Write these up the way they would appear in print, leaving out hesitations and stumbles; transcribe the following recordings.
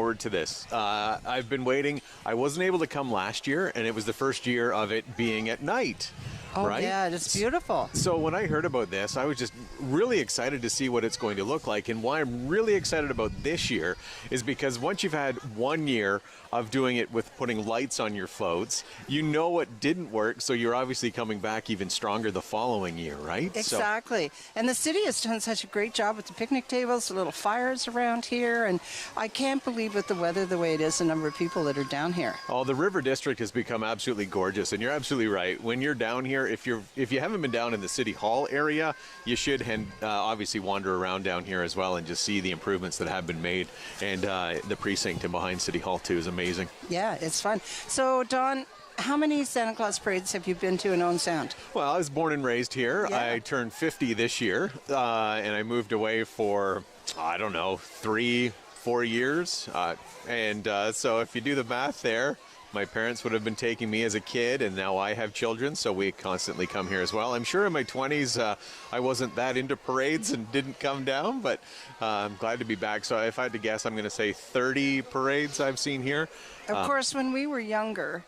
forward to this. I've been waiting. I wasn't able to come last year, and it was the first year of it being at night. Oh, right? yeah, it's beautiful. So when I heard about this, I was just really excited to see what it's going to look like. And why I'm really excited about this year is because once you've had 1 year of doing it with putting lights on your floats, you know what didn't work. So you're obviously coming back even stronger the following year, right? Exactly. And the city has done such a great job with the picnic tables, the little fires around here. And I can't believe with the weather the way it is, the number of people that are down here. Oh, the River District has become absolutely gorgeous. And you're absolutely right. When you're down here, if you haven't been down in the City Hall area, you should obviously wander around down here as well and just see the improvements that have been made. And the precinct and behind City Hall too is amazing. Yeah, it's fun. So, Don, how many Santa Claus parades have you been to in Owen Sound? Well, I was born and raised here. Yeah. I turned 50 this year, and I moved away for, 3-4 years. So if you do the math there, my parents would have been taking me as a kid, and now I have children, so we constantly come here as well. I'm sure in my 20s I wasn't that into parades and didn't come down, but I'm glad to be back. So if I had to guess, I'm going to say 30 parades I've seen here. Of course, when we were younger,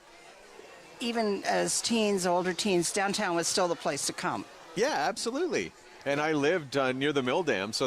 even as teens, older teens, downtown was still the place to come. Yeah, absolutely. And I lived near the Mill Dam, so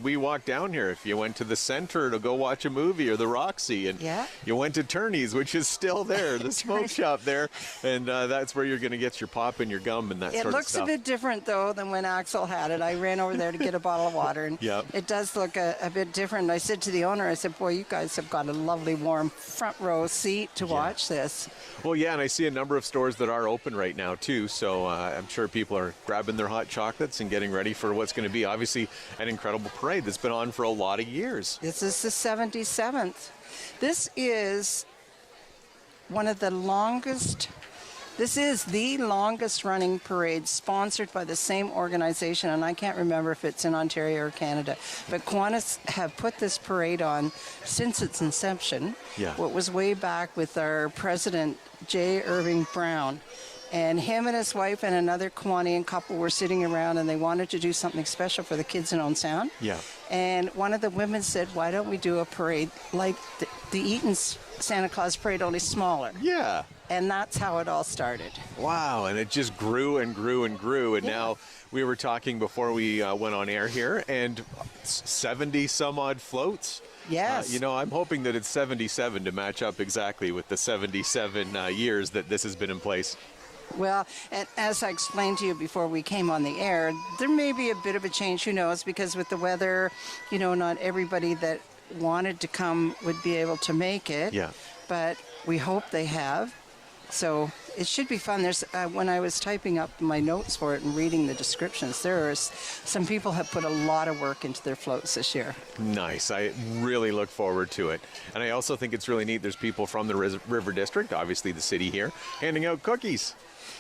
we walked down here. If you went to the center to go watch a movie or the Roxy, and you went to Turney's, which is still there, the smoke shop there, and that's where you're going to get your pop and your gum and that sort of stuff. It looks a bit different, though, than when Axel had it. I ran over there to get a bottle of water, and it does look a bit different. I said to the owner, I said, boy, you guys have got a lovely warm front row seat to watch this. Well, yeah, and I see a number of stores that are open right now, too, so I'm sure people are grabbing their hot chocolates and getting ready for what's going to be obviously an incredible parade that's been on for a lot of years. This is the 77th. This is one of the longest. This is the longest running parade sponsored by the same organization, and I can't remember if it's in Ontario or Canada, but Kiwanis have put this parade on since its inception. Yeah. What was way back with our president, J. Irving Brown. And him and his wife and another Kiwanian couple were sitting around, and they wanted to do something special for the kids in Owen Sound. Yeah. And one of the women said, why don't we do a parade like the Eaton's Santa Claus parade, only smaller? Yeah. And that's how it all started. Wow, and it just grew and grew and grew, and now we were talking before we went on air here, and 70 some odd floats. Yes. I'm hoping that it's 77 to match up exactly with the 77 years that this has been in place. Well, and as I explained to you before we came on the air, there may be a bit of a change, who knows, because with the weather, not everybody that wanted to come would be able to make it. Yeah. But we hope they have. So it should be fun. There's when I was typing up my notes for it and reading the descriptions, some people have put a lot of work into their floats this year. Nice. I really look forward to it. And I also think it's really neat. There's people from the River District, obviously the city here, handing out cookies.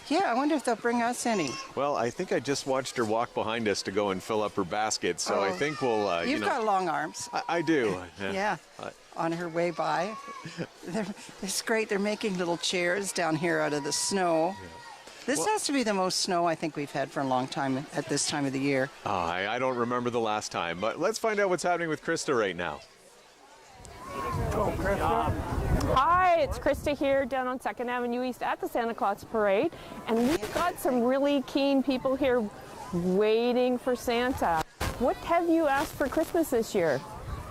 Yeah, I wonder if they'll bring us any. Well, I think I just watched her walk behind us to go and fill up her basket, so I think we'll... You've got long arms. I do. Yeah. On her way by. It's great. They're making little chairs down here out of the snow. Yeah. This has to be the most snow I think we've had for a long time at this time of the year. I don't remember the last time, but let's find out what's happening with Krista right now. Oh, Krista. Hi, it's Krista here down on 2nd Avenue East at the Santa Claus Parade, and we've got some really keen people here waiting for Santa. What have you asked for Christmas this year?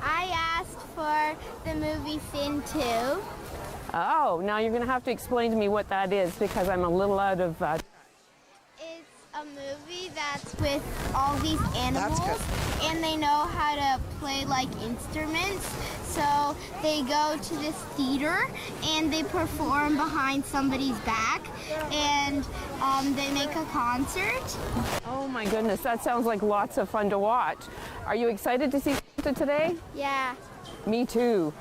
I asked for the movie Sin 2. Oh, now you're going to have to explain to me what that is, because I'm a little out of... It's a movie that's with all these animals, and they know how to play like instruments. So they go to this theater and they perform behind somebody's back, and they make a concert. Oh my goodness, that sounds like lots of fun to watch. Are you excited to see Santa today? Yeah. Me too.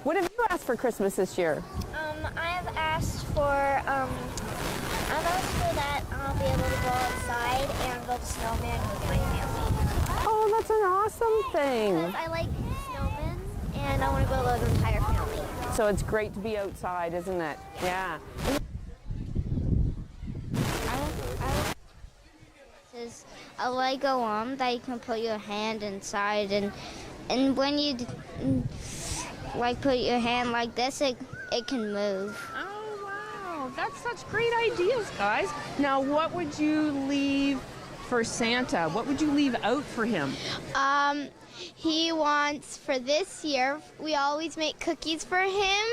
What have you asked for Christmas this year? I've asked for that I'll be able to go outside and build a snowman with my family. Oh, that's an awesome thing. I like snowmen, and I want to build an entire family. So it's great to be outside, isn't it? Yeah. There's a Lego arm that you can put your hand inside, and when you like put your hand like this, it can move. Oh, wow. That's such great ideas, guys. Now, what would you leave for Santa? What would you leave out for him? He wants, for this year, we always make cookies for him.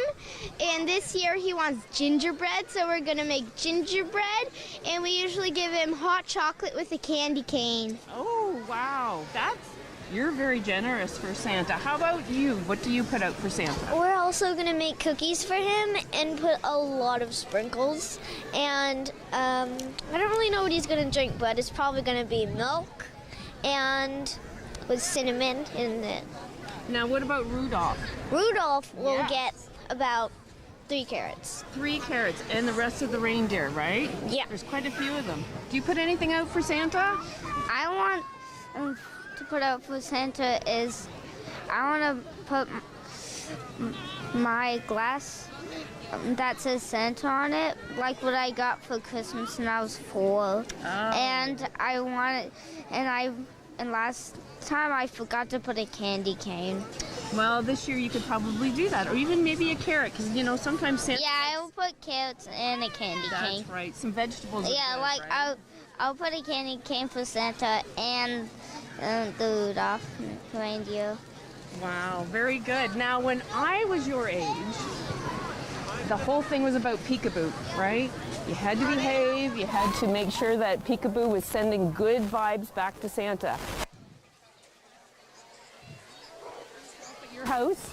And this year he wants gingerbread, so we're going to make gingerbread. And we usually give him hot chocolate with a candy cane. Oh, wow. You're very generous for Santa. How about you? What do you put out for Santa? We're also going to make cookies for him and put a lot of sprinkles. And I don't really know what he's going to drink, but it's probably going to be milk and with cinnamon in it. Now, what about Rudolph? Rudolph will Yes. get about 3 carrots. 3 carrots and the rest of the reindeer, right? Yeah. There's quite a few of them. Do you put anything out for Santa? I want to put out for Santa is I want to put my glass that says Santa on it, like what I got for Christmas when I was 4. Oh. And I wanted, and last time I forgot to put a candy cane. Well, this year you could probably do that, or even maybe a carrot, because sometimes Santa. Yeah, I will put carrots and a candy cane. That's right. Some vegetables. are Yeah, good, like right? I'll put a candy cane for Santa and the Rudolph reindeer. Wow, very good. Now, when I was your age, the whole thing was about peekaboo, right? You had to behave. You had to make sure that peekaboo was sending good vibes back to Santa. At your house?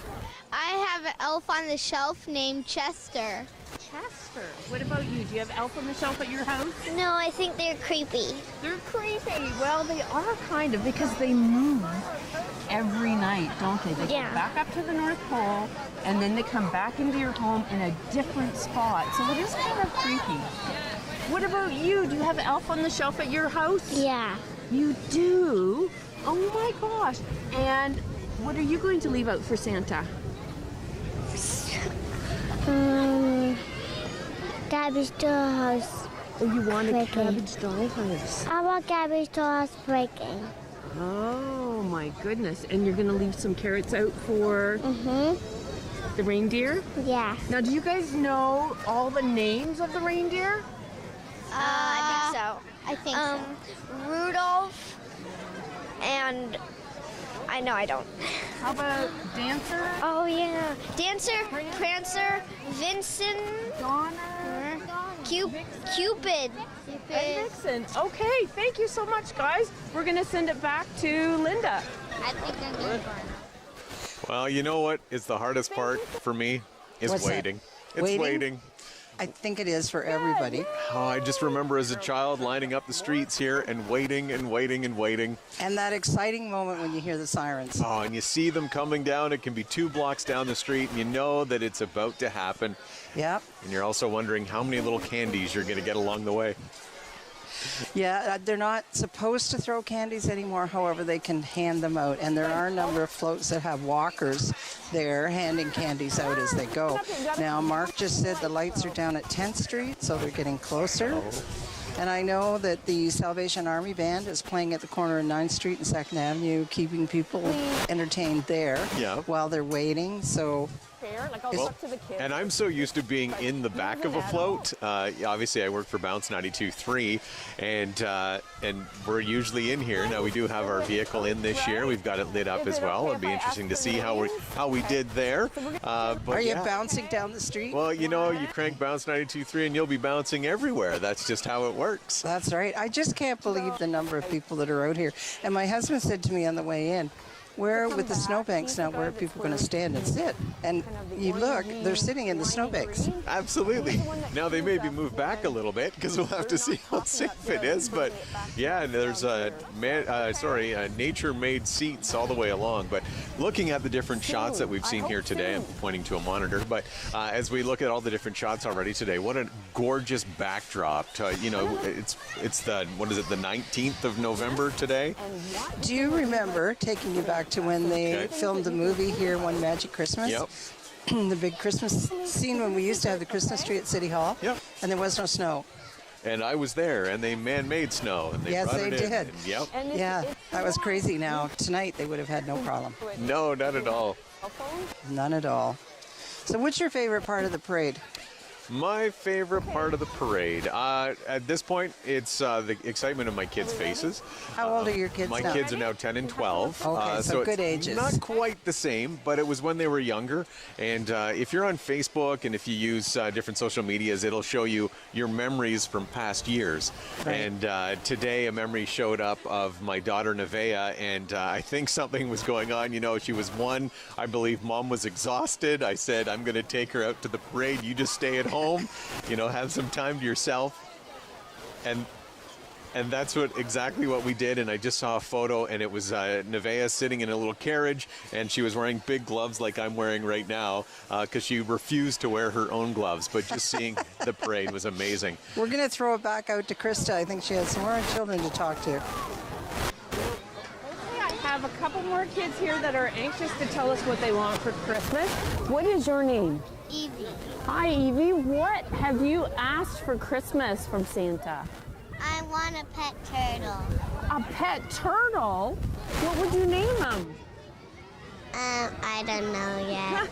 I have an elf on the shelf named Chester. Chester. What about you? Do you have elf on the shelf at your house? No, I think they're creepy. They're creepy. Well, they are kind of, because they move every night, don't they? They Yeah. go back up to the North Pole, and then they come back into your home in a different spot. So it is kind of creepy. What about you? Do you have elf on the shelf at your house? Yeah. You do? Oh my gosh. And what are you going to leave out for Santa? Cabbage dolls. Oh, you want a Breaking. cabbage doll house. I want cabbage dolls breaking. Oh my goodness. And you're going to leave some carrots out for the reindeer? Yeah. Now, do you guys know all the names of the reindeer? I think so. I think so. Rudolph and I don't. How about Dancer? Oh yeah. Dancer, Prancer, Vincent, Donner? Cupid. And Vixen. Okay, thank you so much, guys. We're going to send it back to Linda. I think I'm good. Well, you know what is the hardest part for me is What's that? waiting. It's Waiting? waiting. I think it is for everybody. Oh, I just remember as a child lining up the streets here and waiting and waiting and waiting. And that exciting moment when you hear the sirens. Oh, and you see them coming down. It can be 2 blocks down the street, and you know that it's about to happen. Yep. And you're also wondering how many little candies you're going to get along the way. Yeah, they're not supposed to throw candies anymore. However, they can hand them out. And there are a number of floats that have walkers there handing candies out as they go. Now, Mark just said the lights are down at 10th Street, so they're getting closer. And I know that the Salvation Army Band is playing at the corner of 9th Street and 2nd Avenue, keeping people entertained there while they're waiting. So Fair, like I'll talk to the kids. And I'm so used to being in the back of a float. Obviously, I work for Bounce 92.3, and we're usually in here. Now, we do have our vehicle in this year. We've got it lit up as well. It'd be interesting to see how we did there. But are you yeah. bouncing down the street? Well, you crank Bounce 92.3 and you'll be bouncing everywhere. That's just how it works. That's right. I just can't believe the number of people that are out here. And my husband said to me on the way in, where with the snowbanks now, where are people going to stand and sit? And you look, they're sitting in the snowbanks. Absolutely. Now they maybe move back a little bit because we'll have to see how safe it is. But yeah, there's nature-made seats all the way along. But looking at the different shots that we've seen here today, I'm pointing to a monitor. But as we look at all the different shots already today, what a gorgeous backdrop! It's the 19th of November today. Do you remember, taking you back to when they filmed the movie here, One Magic Christmas? Yep. The big Christmas scene when we used to have the Christmas tree at City Hall. Yep. And there was no snow. And I was there, and they man-made snow, and they Yes, brought they it in. did. And, yep. Yeah, that was crazy. Now, tonight they would have had no problem. No, not at all. None at all. So what's your favorite part of the parade? My favorite part of the parade. At this point, it's the excitement of my kids' faces. How old are your kids My now? kids are now 10 and 12. Okay, so good it's ages. Not quite the same, but it was when they were younger. And if you're on Facebook and if you use different social medias, it'll show you your memories from past years. Right. And today a memory showed up of my daughter Nevaeh, and I think something was going on. You know, she was 1. I believe Mom was exhausted. I said, I'm going to take her out to the parade. You just stay at home. You know, have some time to yourself, and that's exactly what we did. And I just saw a photo, and it was Nevaeh sitting in a little carriage, and she was wearing big gloves like I'm wearing right now, because she refused to wear her own gloves. But just seeing the parade was amazing. We're going to throw it back out to Krista. I think she has some more children to talk to. I have a couple more kids here that are anxious to tell us what they want for Christmas. What is your name? Evie. Hi, Evie. What have you asked for Christmas from Santa? I want a pet turtle. A pet turtle? What would you name him? I don't know yet.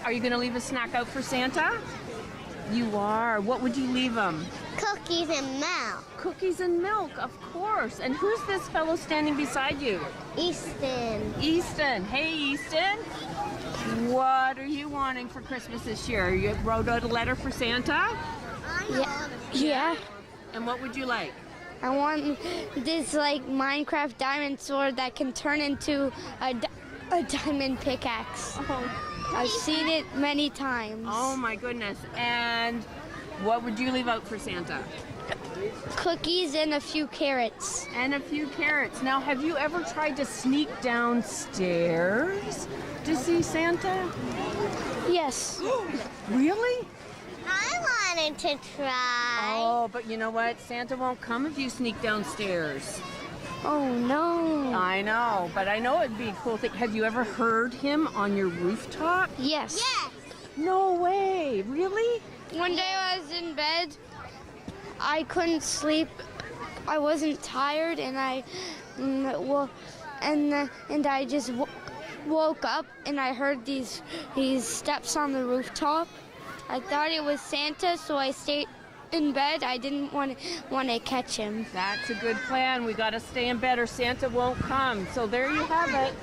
Are you going to leave a snack out for Santa? You are. What would you leave him? Cookies and milk. Cookies and milk, of course. And who's this fellow standing beside you? Easton. Easton. Hey, Easton. What are you wanting for Christmas this year? You wrote out a letter for Santa? Yeah. And what would you like? I want this like Minecraft diamond sword that can turn into a diamond pickaxe. Oh. I've seen it many times. Oh my goodness. And what would you leave out for Santa? Cookies and a few carrots. And a few carrots. Now, have you ever tried to sneak downstairs to see Santa? Yes. Really? I wanted to try. Oh, but you know what? Santa won't come if you sneak downstairs. Oh no. I know, but I know it'd be a cool thing. Have you ever heard him on your rooftop? Yes. Yes. No way. Really? One day I was in bed. I couldn't sleep. I wasn't tired, and I just woke up, and I heard these steps on the rooftop. I thought it was Santa, so I stayed in bed. I didn't want to catch him. That's a good plan. We got to stay in bed or Santa won't come. So there you have it.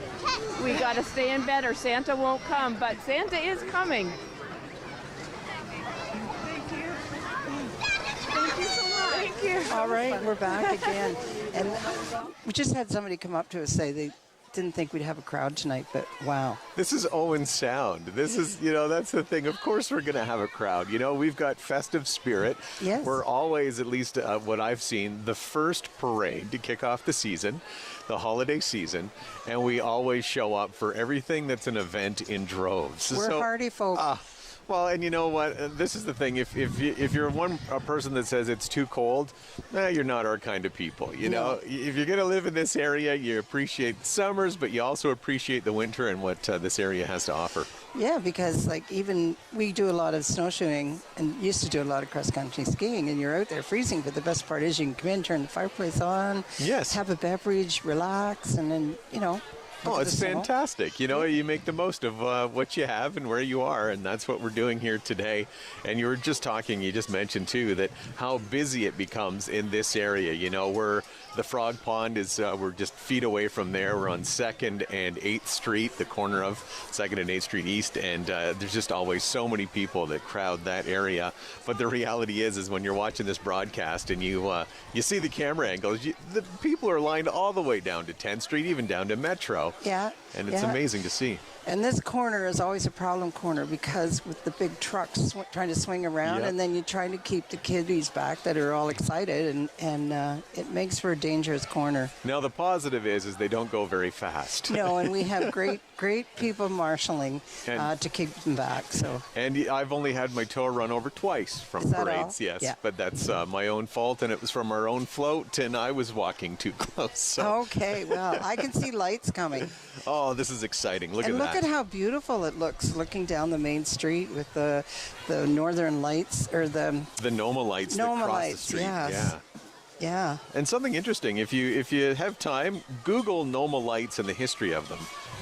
We got to stay in bed or Santa won't come. But Santa is coming. Thank you so much. Thank you. All right, we're back again. And we just had somebody come up to us say they didn't think we'd have a crowd tonight, but wow. This is Owen's sound. This is, you know, that's the thing. Of course we're going to have a crowd. You know, we've got festive spirit. Yes. We're always, at least what I've seen, the first parade to kick off the season, the holiday season, and we always show up for everything that's an event in droves. We're hardy folk. Well, and you know what? This is the thing. If you're a person that says it's too cold, you're not our kind of people. You know, if you're going to live in this area, you appreciate the summers, but you also appreciate the winter and what this area has to offer. Yeah, because like even we do a lot of snowshoeing and used to do a lot of cross-country skiing, and you're out there freezing, but the best part is you can come in, turn the fireplace on, yes, have a beverage, relax, and then, you know. Oh, it's fantastic. You know, you make the most of what you have and where you are, and that's what we're doing here today. And you were just talking, you just mentioned, too, that how busy it becomes in this area. You know, the Frog Pond is, we're just feet away from there. We're on 2nd and 8th Street, the corner of 2nd and 8th Street East, and there's just always so many people that crowd that area. But the reality is when you're watching this broadcast and you see the camera angles, the people are lined all the way down to 10th Street, even down to Metro. Yeah. And it's amazing to see. And this corner is always a problem corner because with the big trucks trying to swing around, and then you're trying to keep the kiddies back that are all excited, and it makes for a dangerous corner. Now the positive is they don't go very fast. No, and we have great people marshaling to keep them back. So. And I've only had my toe run over twice from parades, yes. Yeah. But that's my own fault, and it was from our own float, and I was walking too close. So. Okay, well, I can see lights coming. Oh, this is exciting. Look at that. Look at how beautiful it looks looking down the main street with the northern lights, or the Noma lights that cross the street. Yes. Yeah. And something interesting, if you have time, Google Noma lights and the history of them.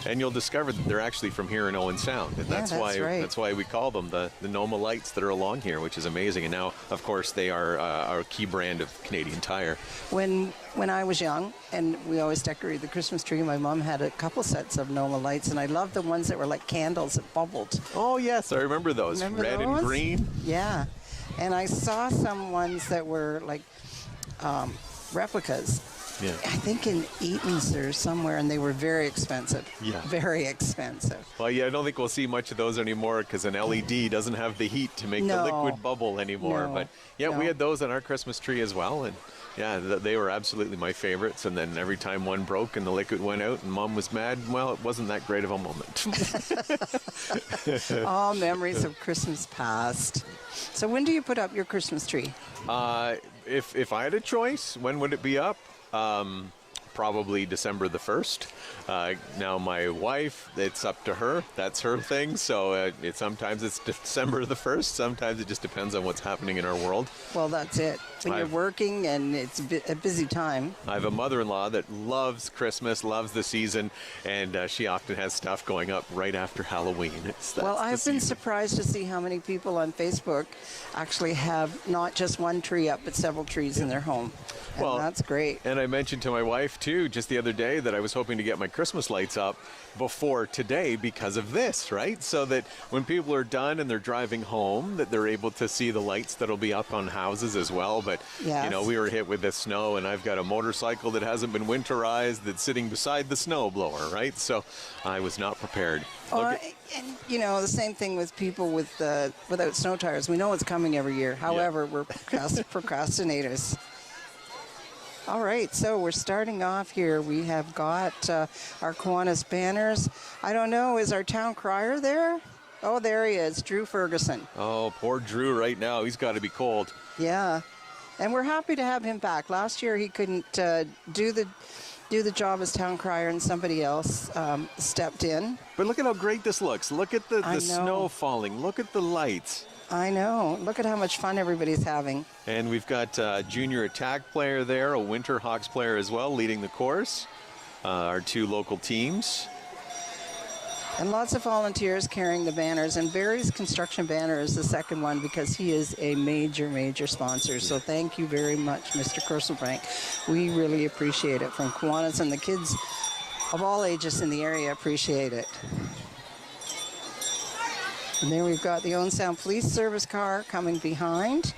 And you'll discover that they're actually from here in Owen Sound, and Yeah, that's why we call them the Noma lights that are along here, which is amazing. And now, of course, they are our key brand of Canadian Tire. When I was young, and we always decorated the Christmas tree, my mom had a couple sets of Noma lights, and I loved the ones that were like candles that bubbled. Oh yes, I remember those. Remember Red those? and green. Yeah, and I saw some ones that were like replicas. Yeah. I think in Eaton's or somewhere, and they were very expensive. Yeah. Very expensive. Well, yeah, I don't think we'll see much of those anymore because an LED doesn't have the heat to make the No. liquid bubble anymore. No. But yeah, No. we had those on our Christmas tree as well, and yeah, they were absolutely my favorites. And then every time one broke and the liquid went out and Mom was mad, well, it wasn't that great of a moment. All memories of Christmas past. So when do you put up your Christmas tree? If I had a choice, when would it be up? Probably December the 1st. Now my wife, it's up to her. That's her thing. So sometimes it's December the 1st. Sometimes it just depends on what's happening in our world. Well, that's it. When you're working and it's a busy time. I have a mother-in-law that loves Christmas, loves the season, and she often has stuff going up right after Halloween. Well, I've been surprised to see how many people on Facebook actually have not just one tree up, but several trees in their home. And Well, that's great. And I mentioned to my wife, too, just the other day that I was hoping to get my Christmas lights up before today because of this, right? So that when people are done and they're driving home, that they're able to see the lights that'll be up on houses as well. But, Yes. you know, we were hit with the snow, and I've got a motorcycle that hasn't been winterized that's sitting beside the snow blower, right? So I was not prepared. And, you know, the same thing with people without snow tires. We know it's coming every year. However, we're procrastinators. All right, so we're starting off here. We have got our Kiwanis banners. I don't know, is our town crier there? Oh, there he is, Drew Ferguson. Oh, poor Drew right now. He's got to be cold. Yeah, and we're happy to have him back. Last year he couldn't do the job as town crier, and somebody else stepped in. But look at how great this looks. Look at the I know. snow falling. Look at the lights. I know. Look at how much fun everybody's having. And we've got a junior attack player there, a Winter Hawks player as well, leading the course. Our two local teams. And lots of volunteers carrying the banners. And Barry's Construction Banner is the second one because he is a major, major sponsor. So thank you very much, Mr. Kerselbank. We really appreciate it. From Kiwanis, and the kids of all ages in the area appreciate it. And there we've got the Owen Sound Police Service car coming behind.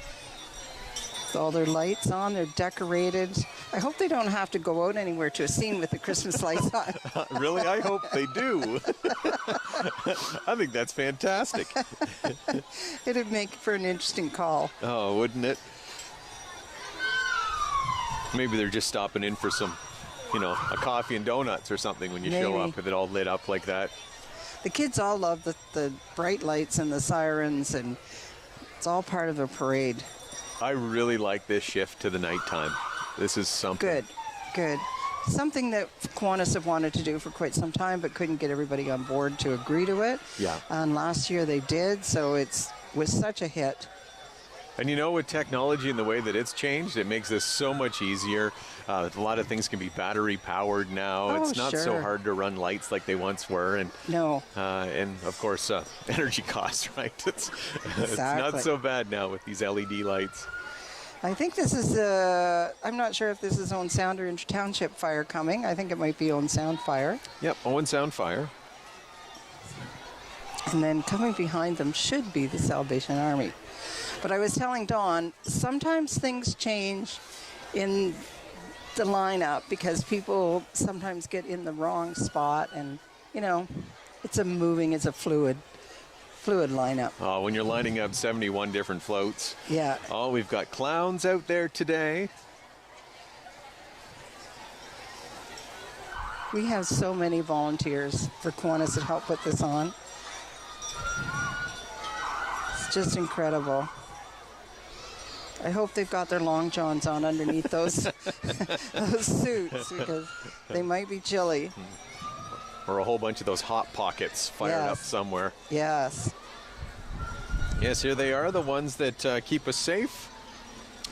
With all their lights on, they're decorated. I hope they don't have to go out anywhere to a scene with the Christmas lights on. Really? I hope they do. I think that's fantastic. It'd make for an interesting call. Oh, wouldn't it? Maybe they're just stopping in for some, a coffee and donuts or something when you show up with it all lit up like that. The kids all love the bright lights and the sirens, and it's all part of a parade. I really like this shift to the nighttime. This is something. Good. Something that Kiwanis have wanted to do for quite some time, but couldn't get everybody on board to agree to it. Yeah. And last year they did, so it was such a hit. And with technology and the way that it's changed, it makes this so much easier. A lot of things can be battery powered now. Oh, it's not so sure. hard to run lights like they once were. And No. And of course, energy costs, right? It's not so bad now with these LED lights. I think this is, I'm not sure if this is Owen Sound or Inter-Township Fire coming. I think it might be Owen Sound Fire. Yep, Owen Sound Fire. And then coming behind them should be the Salvation Army. But I was telling Dawn, sometimes things change in the lineup because people sometimes get in the wrong spot, and it's a fluid lineup. Oh, when you're lining up 71 different floats. Yeah. Oh, we've got clowns out there today. We have so many volunteers for Kiwanis that help put this on. It's just incredible. I hope they've got their long johns on underneath those those suits, because they might be chilly. Or a whole bunch of those hot pockets fired up somewhere. Yes. Yes, here they are, the ones that keep us safe.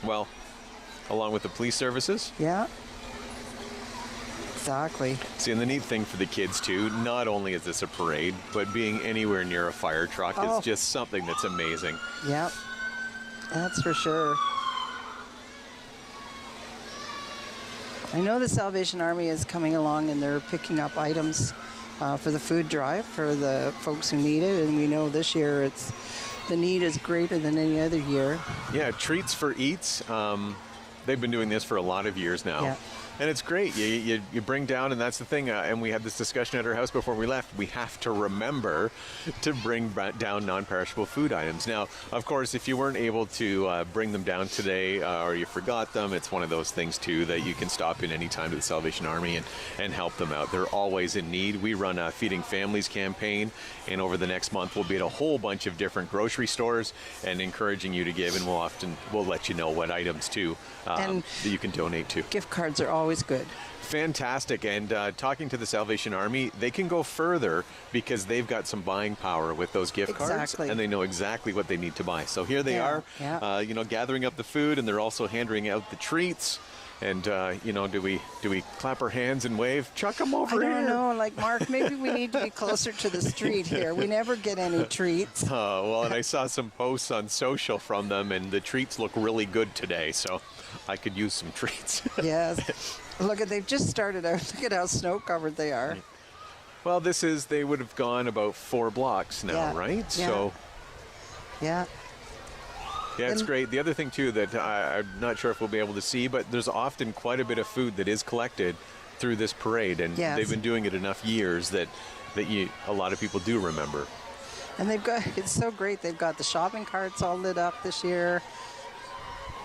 Well, along with the police services. Yeah. Exactly. See, and the neat thing for the kids too, not only is this a parade, but being anywhere near a fire truck is just something that's amazing. Yep. That's for sure. I know the Salvation Army is coming along and they're picking up items for the food drive for the folks who need it. And we know this year the need is greater than any other year. Yeah, Treats for Eats. They've been doing this for a lot of years now. Yeah. And it's great. You bring down, and that's the thing, and we had this discussion at our house before we left, we have to remember to bring down non-perishable food items. Now, of course, if you weren't able to bring them down today or you forgot them, it's one of those things, too, that you can stop in any time to the Salvation Army and help them out. They're always in need. We run a Feeding Families campaign, and over the next month, we'll be at a whole bunch of different grocery stores and encouraging you to give, and we'll let you know what items, too, that you can donate to. Gift cards are always good. Fantastic. And talking to the Salvation Army, they can go further because they've got some buying power with those gift cards, and they know exactly what they need to buy. So here they are, gathering up the food, and they're also handing out the treats. And do we clap our hands and wave? Chuck them over here. I don't know. Like Mark, maybe we need to be closer to the street here. We never get any treats. Well, and I saw some posts on social from them, and the treats look really good today. So I could use some treats. Yes. Look they've just started out. Look at how snow covered they are. Well, they would have gone about 4 blocks now, right? Yeah. So. Yeah. Yeah, it's great. The other thing, too, that I'm not sure if we'll be able to see, but there's often quite a bit of food that is collected through this parade, and they've been doing it enough years that a lot of people do remember. And it's so great. They've got the shopping carts all lit up this year.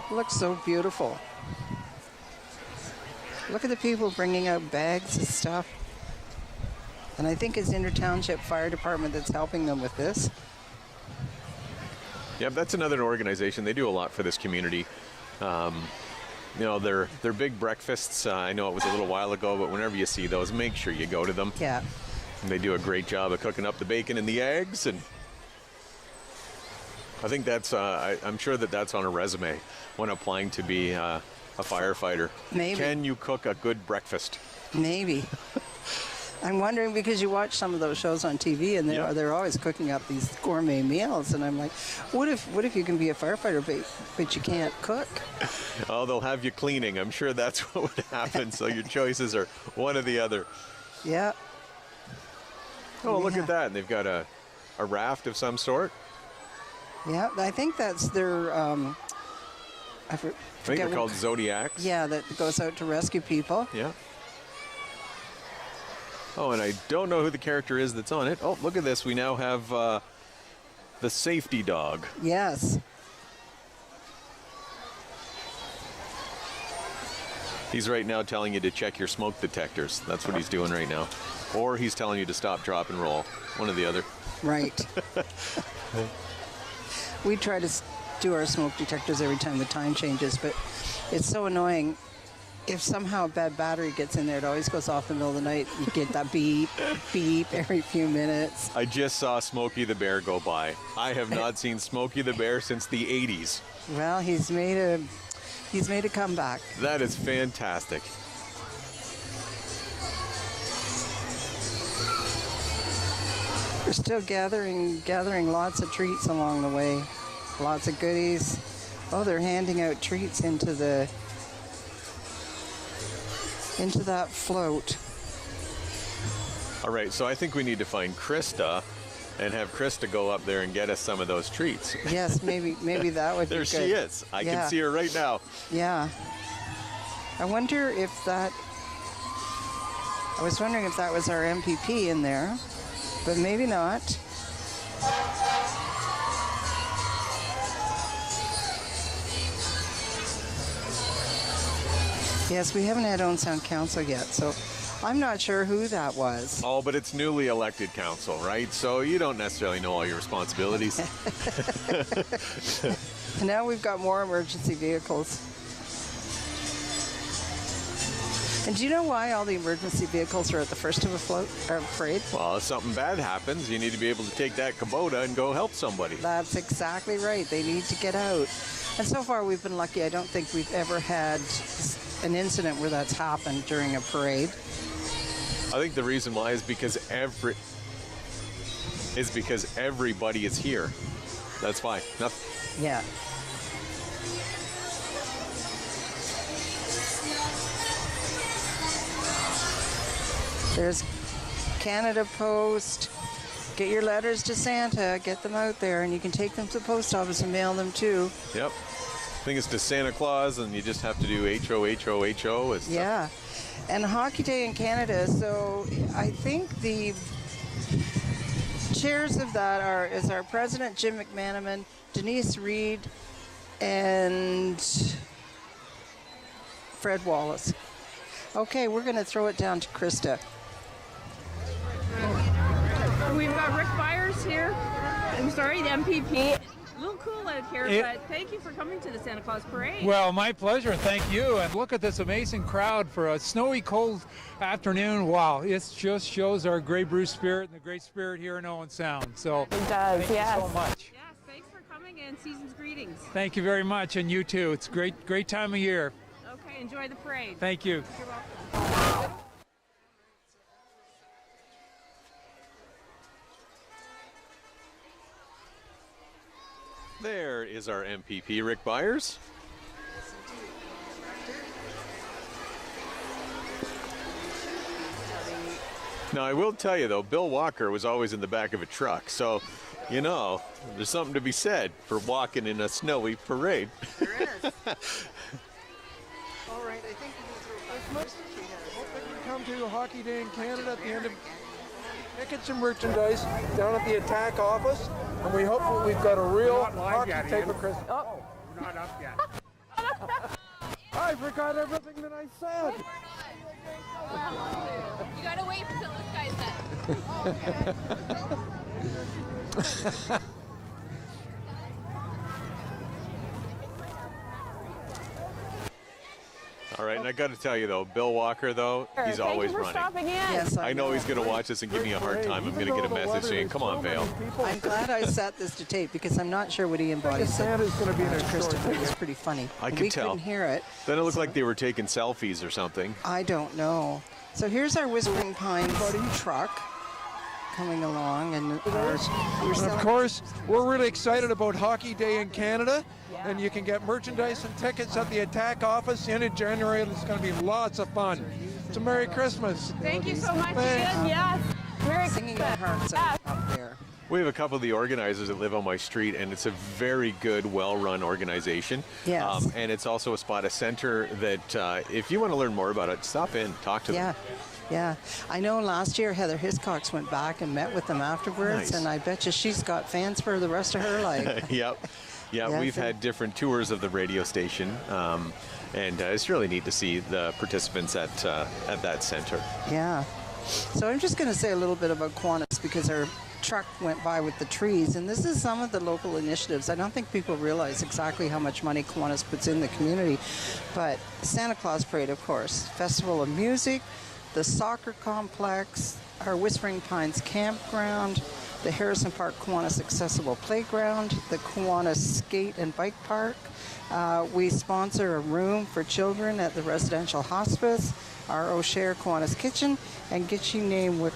It looks so beautiful. Look at the people bringing out bags and stuff. And I think it's Inter-Township Fire Department that's helping them with this. Yeah, that's another organization. They do a lot for this community. Their big breakfasts, I know it was a little while ago, but whenever you see those, make sure you go to them. Yeah. And they do a great job of cooking up the bacon and the eggs, and I think that's, I'm sure that's on a resume when applying to be a firefighter. Maybe. Can you cook a good breakfast? Maybe. I'm wondering, because you watch some of those shows on TV and they're always cooking up these gourmet meals, and I'm like, what if you can be a firefighter but you can't cook? Oh, they'll have you cleaning. I'm sure that's what would happen. So your choices are one or the other. Yeah. Oh, look at that. And they've got a raft of some sort. Yeah, I think that's their I think they're called Zodiacs. Yeah, that goes out to rescue people. Yeah. Oh, and I don't know who the character is that's on it. Oh, look at this. We now have the safety dog. Yes. He's right now telling you to check your smoke detectors. That's what he's doing right now. Or he's telling you to stop, drop, and roll. One or the other. Right. We try to do our smoke detectors every time the time changes, but it's so annoying. If somehow a bad battery gets in there, it always goes off in the middle of the night. You get that beep, beep every few minutes. I just saw Smokey the Bear go by. I have not seen Smokey the Bear since the 80s. Well, he's made a comeback. That is fantastic. We're still gathering lots of treats along the way. Lots of goodies. Oh, they're handing out treats into that float. All right, so I think we need to find Krista and have Krista go up there and get us some of those treats. Yes, maybe that would be there good. She is. I can see her right now. Yeah. I was wondering if that was our MPP in there, but maybe not. Yes, we haven't had Owen Sound Council yet, so I'm not sure who that was. Oh, but it's newly elected council, right? So you don't necessarily know all your responsibilities. And now we've got more emergency vehicles. And do you know why all the emergency vehicles are at the first of a parade? Well, if something bad happens, you need to be able to take that Kubota and go help somebody. That's exactly right. They need to get out. And so far we've been lucky. I don't think we've ever had an incident where that's happened during a parade. I think the reason why is because everybody is here. That's why. Nothing. Yeah. There's Canada Post. Get your letters to Santa, get them out there, and you can take them to the post office and mail them too. Yep. I think it's to Santa Claus, and you just have to do HO. Yeah. And Hockey Day in Canada, so I think the chairs of that is our president, Jim McManaman, Denise Reed, and Fred Wallace. Okay, we're going to throw it down to Krista. We've got Rick Byers here. I'm sorry, the MPP. A little cool out here, but thank you for coming to the Santa Claus Parade. Well, my pleasure. Thank you. And look at this amazing crowd for a snowy, cold afternoon. Wow, it just shows our Grey Bruce spirit and the great spirit here in Owen Sound. So It does, thank yes. you so much. Yes, thanks for coming and season's greetings. Thank you very much, and you too. It's a great time of year. Okay, enjoy the parade. Thank you. You're welcome. There is our MPP, Rick Byers. Now, I will tell you, though, Bill Walker was always in the back of a truck. So, you know, there's something to be said for walking in a snowy parade. There is. All right, I think we can Hope that you come to Hockey Day in Canada at the end of tickets and merchandise down at the attack office, and we hope that we've got a real hockey tape of Christmas. Oh. We're not up yet. I forgot everything that I said. You gotta wait until this guy's done. All right, and I got to tell you, though, Bill Walker, though, he's always Thank you for running. stopping in. Yes, I know he's going to watch this and give me a hard time. I'm going to get a message saying, come on, Vale. I'm glad I set this to tape because I'm not sure what Ian Body said. Santa's going to be in a Christopher, it was pretty funny. I And could we tell. couldn't hear it. Then it looked like they were taking selfies or something. I don't know. So here's our Whispering Pines truck coming along, and And of course, we're really excited about Hockey Day in Canada, and you can get merchandise and tickets at the attack office the end of January. It's going to be lots of fun. It's a Merry Christmas. Thank you so much, Thanks. Ian. Yes. Merry singing Christmas. our hearts out up there. We have a couple of the organizers that live on my street, and it's a very good, well-run organization. Yes. And it's also a spot, a center that if you want to learn more about it, stop in, talk to them. Yeah. I know last year Heather Hiscox went back and met with them afterwards, Nice. and I bet you she's got fans for the rest of her life. Yep. Yeah, Yeah, we've so- had different tours of the radio station, and it's really neat to see the participants at that center. Yeah. So I'm just going to say a little bit about Kiwanis because our truck went by with the trees, and this is some of the local initiatives. I don't think people realize exactly how much money Kiwanis puts in the community, but Santa Claus Parade, of course, Festival of Music, the soccer complex, our Whispering Pines campground, the Harrison Park Kiwanis Accessible Playground, the Kiwanis Skate and Bike Park. We sponsor a room for children at the residential hospice, our O'Share Kiwanis Kitchen, and Gitche Name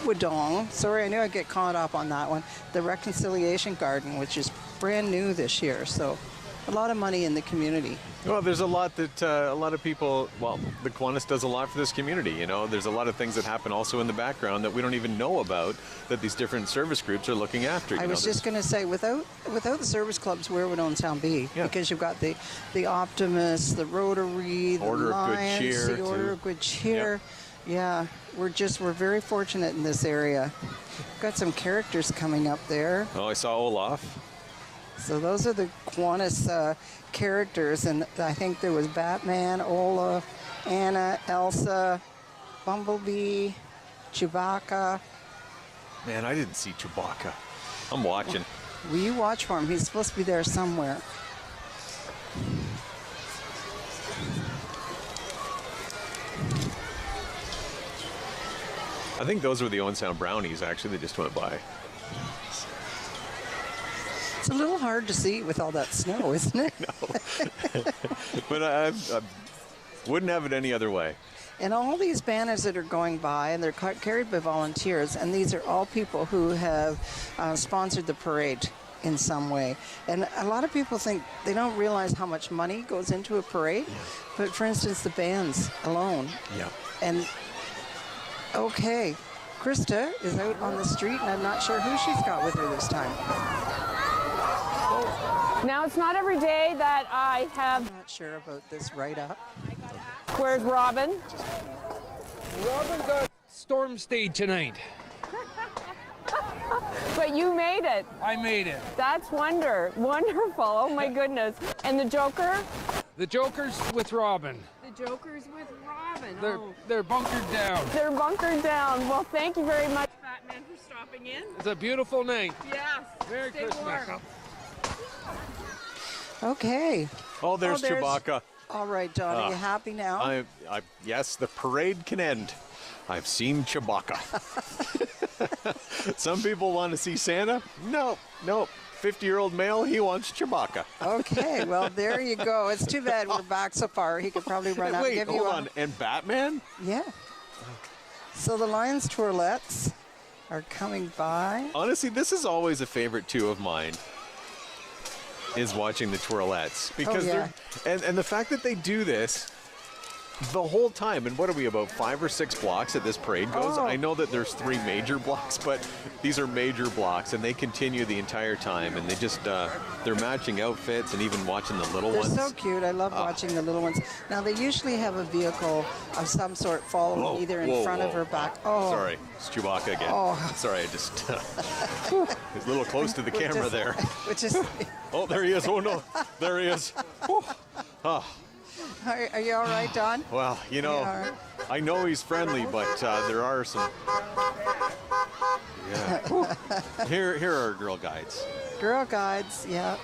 Wadong. Sorry, I knew I'd get caught up on that one. The Reconciliation Garden, which is brand new this year, so a lot of money in the community. Well, there's a lot that a lot of people, well, the Kiwanis does a lot for this community, you know. There's a lot of things that happen also in the background that we don't even know about that these different service groups are looking after. I was just going to say, without the service clubs, where would Owen Sound be? Yeah. Because you've got the Optimists, the Rotary, the Order of Good Lions, Cheer, the Order too. of Good Cheer. Yeah, we're very fortunate in this area. We've got some characters coming up there. Oh, I saw Olaf. So those are the Kiwanis characters, and I think there was Batman, Olaf, Anna, Elsa, Bumblebee, Chewbacca. Man, I didn't see Chewbacca. I'm watching. Will you watch for him? He's supposed to be there somewhere. I think those were the Owen Sound brownies, actually. They just went by. It's a little hard to see with all that snow, isn't it? But I wouldn't have it any other way. And all these banners that are going by, and they're carried by volunteers, and these are all people who have sponsored the parade in some way. And a lot of people think they don't realize how much money goes into a parade. But for instance, the bands alone. Yeah. And okay, Krista is out on the street, and I'm not sure who she's got with her this time. Now, it's not every day that I have... I'm not sure about this write-up. Where's Robin? Robin got storm stayed tonight. But you made it. I made it. That's wonderful. Oh my goodness. And the Joker? The Joker's with Robin. The Joker's with Robin. They're bunkered down. They're bunkered down. Well, thank you very much, Batman, for stopping in. It's a beautiful night. Yes. Merry Stay Christmas. warm. Okay. Oh, there's Chewbacca. All right, Don, are you happy now? Yes, the parade can end. I've seen Chewbacca. Some people want to see Santa. No. 50-year-old male, he wants Chewbacca. Okay, well, there you go. It's too bad we're back so far. He could probably run out and give you hold on. And Batman? Yeah. So the Lions Tourlettes are coming by. Honestly, this is always a favorite, too, of mine, is watching the Twirlettes. Because they're, and the fact that they do this the whole time, and what are we, about 5 or 6 blocks that this parade goes? I know that there's 3 major blocks, but these are major blocks, and they continue the entire time, and they just, they're matching outfits and even watching the little ones. They're so cute. I love watching the little ones. Now, they usually have a vehicle of some sort following either in front of or back. Oh. Sorry, it's Chewbacca again. Oh. Sorry, I just, he's a little close to the camera there. Which is... Oh, there he is. Oh, no. There he is. Oh. Are you all right, Don? Well, you know, I know he's friendly, but there are some... Yeah. Here are our Girl Guides. Girl Guides, yeah.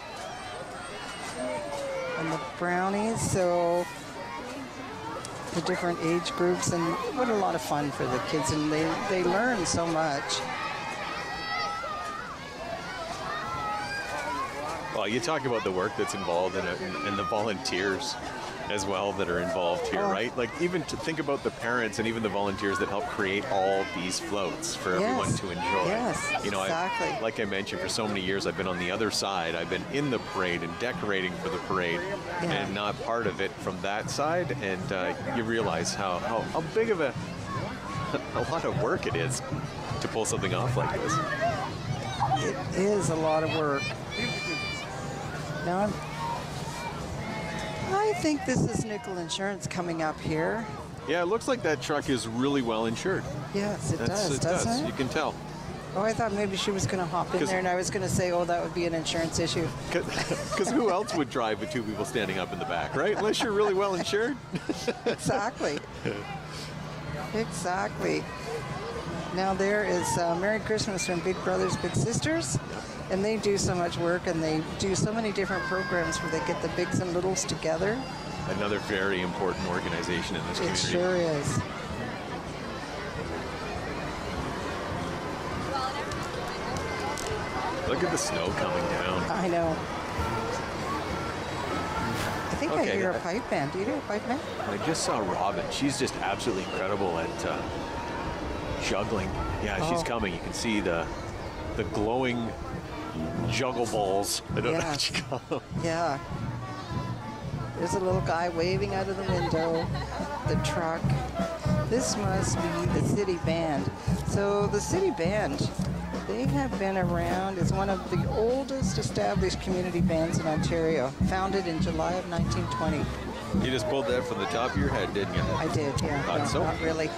And the brownies, so the different age groups, and what a lot of fun for the kids, and they learn so much. Well, you talk about the work that's involved in it and the volunteers as well that are involved here, right? Like, even to think about the parents and even the volunteers that help create all these floats for everyone to enjoy. Yes, you know, exactly. Like I mentioned, for so many years I've been on the other side. I've been in the parade and decorating for the parade and not part of it from that side. And you realize how big of a lot of work it is to pull something off like this. It is a lot of work. Now, I think this is Nickel Insurance coming up here. Yeah, it looks like that truck is really well insured. Yes, it does, doesn't it? You can tell. Oh, I thought maybe she was going to hop in there, and I was going to say, oh, that would be an insurance issue. Because who else would drive with 2 people standing up in the back, right? Unless you're really well insured. Exactly. Exactly. Now there is Merry Christmas from Big Brothers Big Sisters, and they do so much work, and they do so many different programs where they get the bigs and littles together. Another very important organization in this community. It sure is. Look at the snow coming down. I know. I think I hear a pipe band. Do you hear a pipe band? I just saw Robin. She's just absolutely incredible at juggling. Yeah, she's coming. You can see the glowing juggle balls. I don't know what you call them. Yeah. There's a little guy waving out of the window, the truck. This must be the city band. So the city band, they have been around. It's one of the oldest established community bands in Ontario, founded in July of 1920. You just pulled that from the top of your head, didn't you? I did, yeah. Thought so? Not really.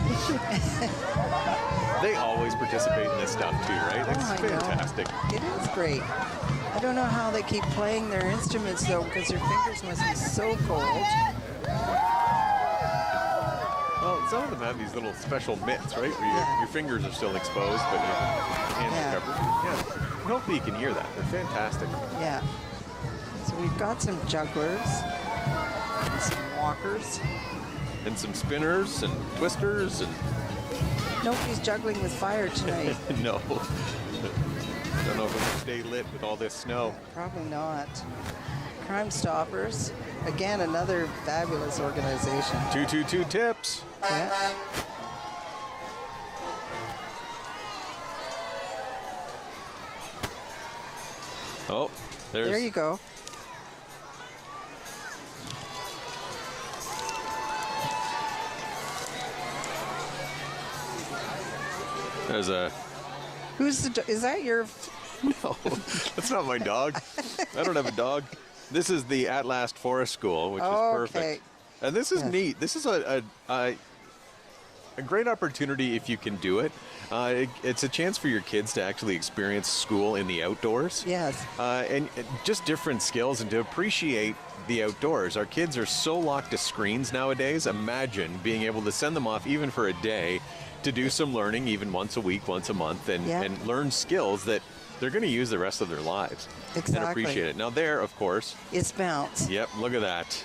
They always participate in this stuff too, right? It's fantastic. It is great. I don't know how they keep playing their instruments though, because their fingers must be so cold. Well, some of them have these little special mitts, right? Where your fingers are still exposed, but your hands are covered. Yeah. Hopefully you can hear that. They're fantastic. Yeah. So we've got some jugglers, and some walkers. And some spinners and twisters and... Nobody's juggling with fire tonight. No. Don't know if it'll stay lit with all this snow. Probably not. Crime Stoppers. Again, another fabulous organization. 222 tips. Yeah. Oh, There you go. There's a... Is that your... No, that's not my dog. I don't have a dog. This is the At Last Forest School, which is perfect. And this is neat. This is a great opportunity if you can do it. It's a chance for your kids to actually experience school in the outdoors. Yes. And just different skills and to appreciate the outdoors. Our kids are so locked to screens nowadays. Imagine being able to send them off even for a day to do some learning, even once a week, once a month, and learn skills that they're going to use the rest of their lives. Exactly. And appreciate it. Now there, of course. It's Bounce. Yep, look at that.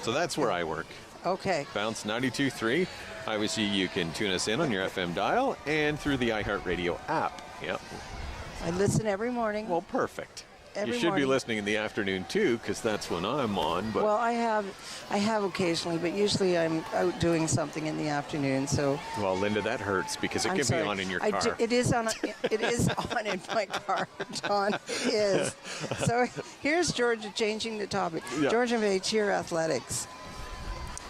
So that's where I work. Okay. Bounce 92.3. Obviously, you can tune us in on your FM dial and through the iHeartRadio app. Yep. I listen every morning. Well, perfect. Every you should morning. be listening in the afternoon too, because that's when I'm on. But Well, I have occasionally, but usually I'm out doing something in the afternoon. So. well, Linda, that hurts because it I'm can sorry. be on in your car. It is on. It is on in my car, Don. It is. So here's Georgia changing the topic. Yeah. Georgia Bay Cheer Athletics,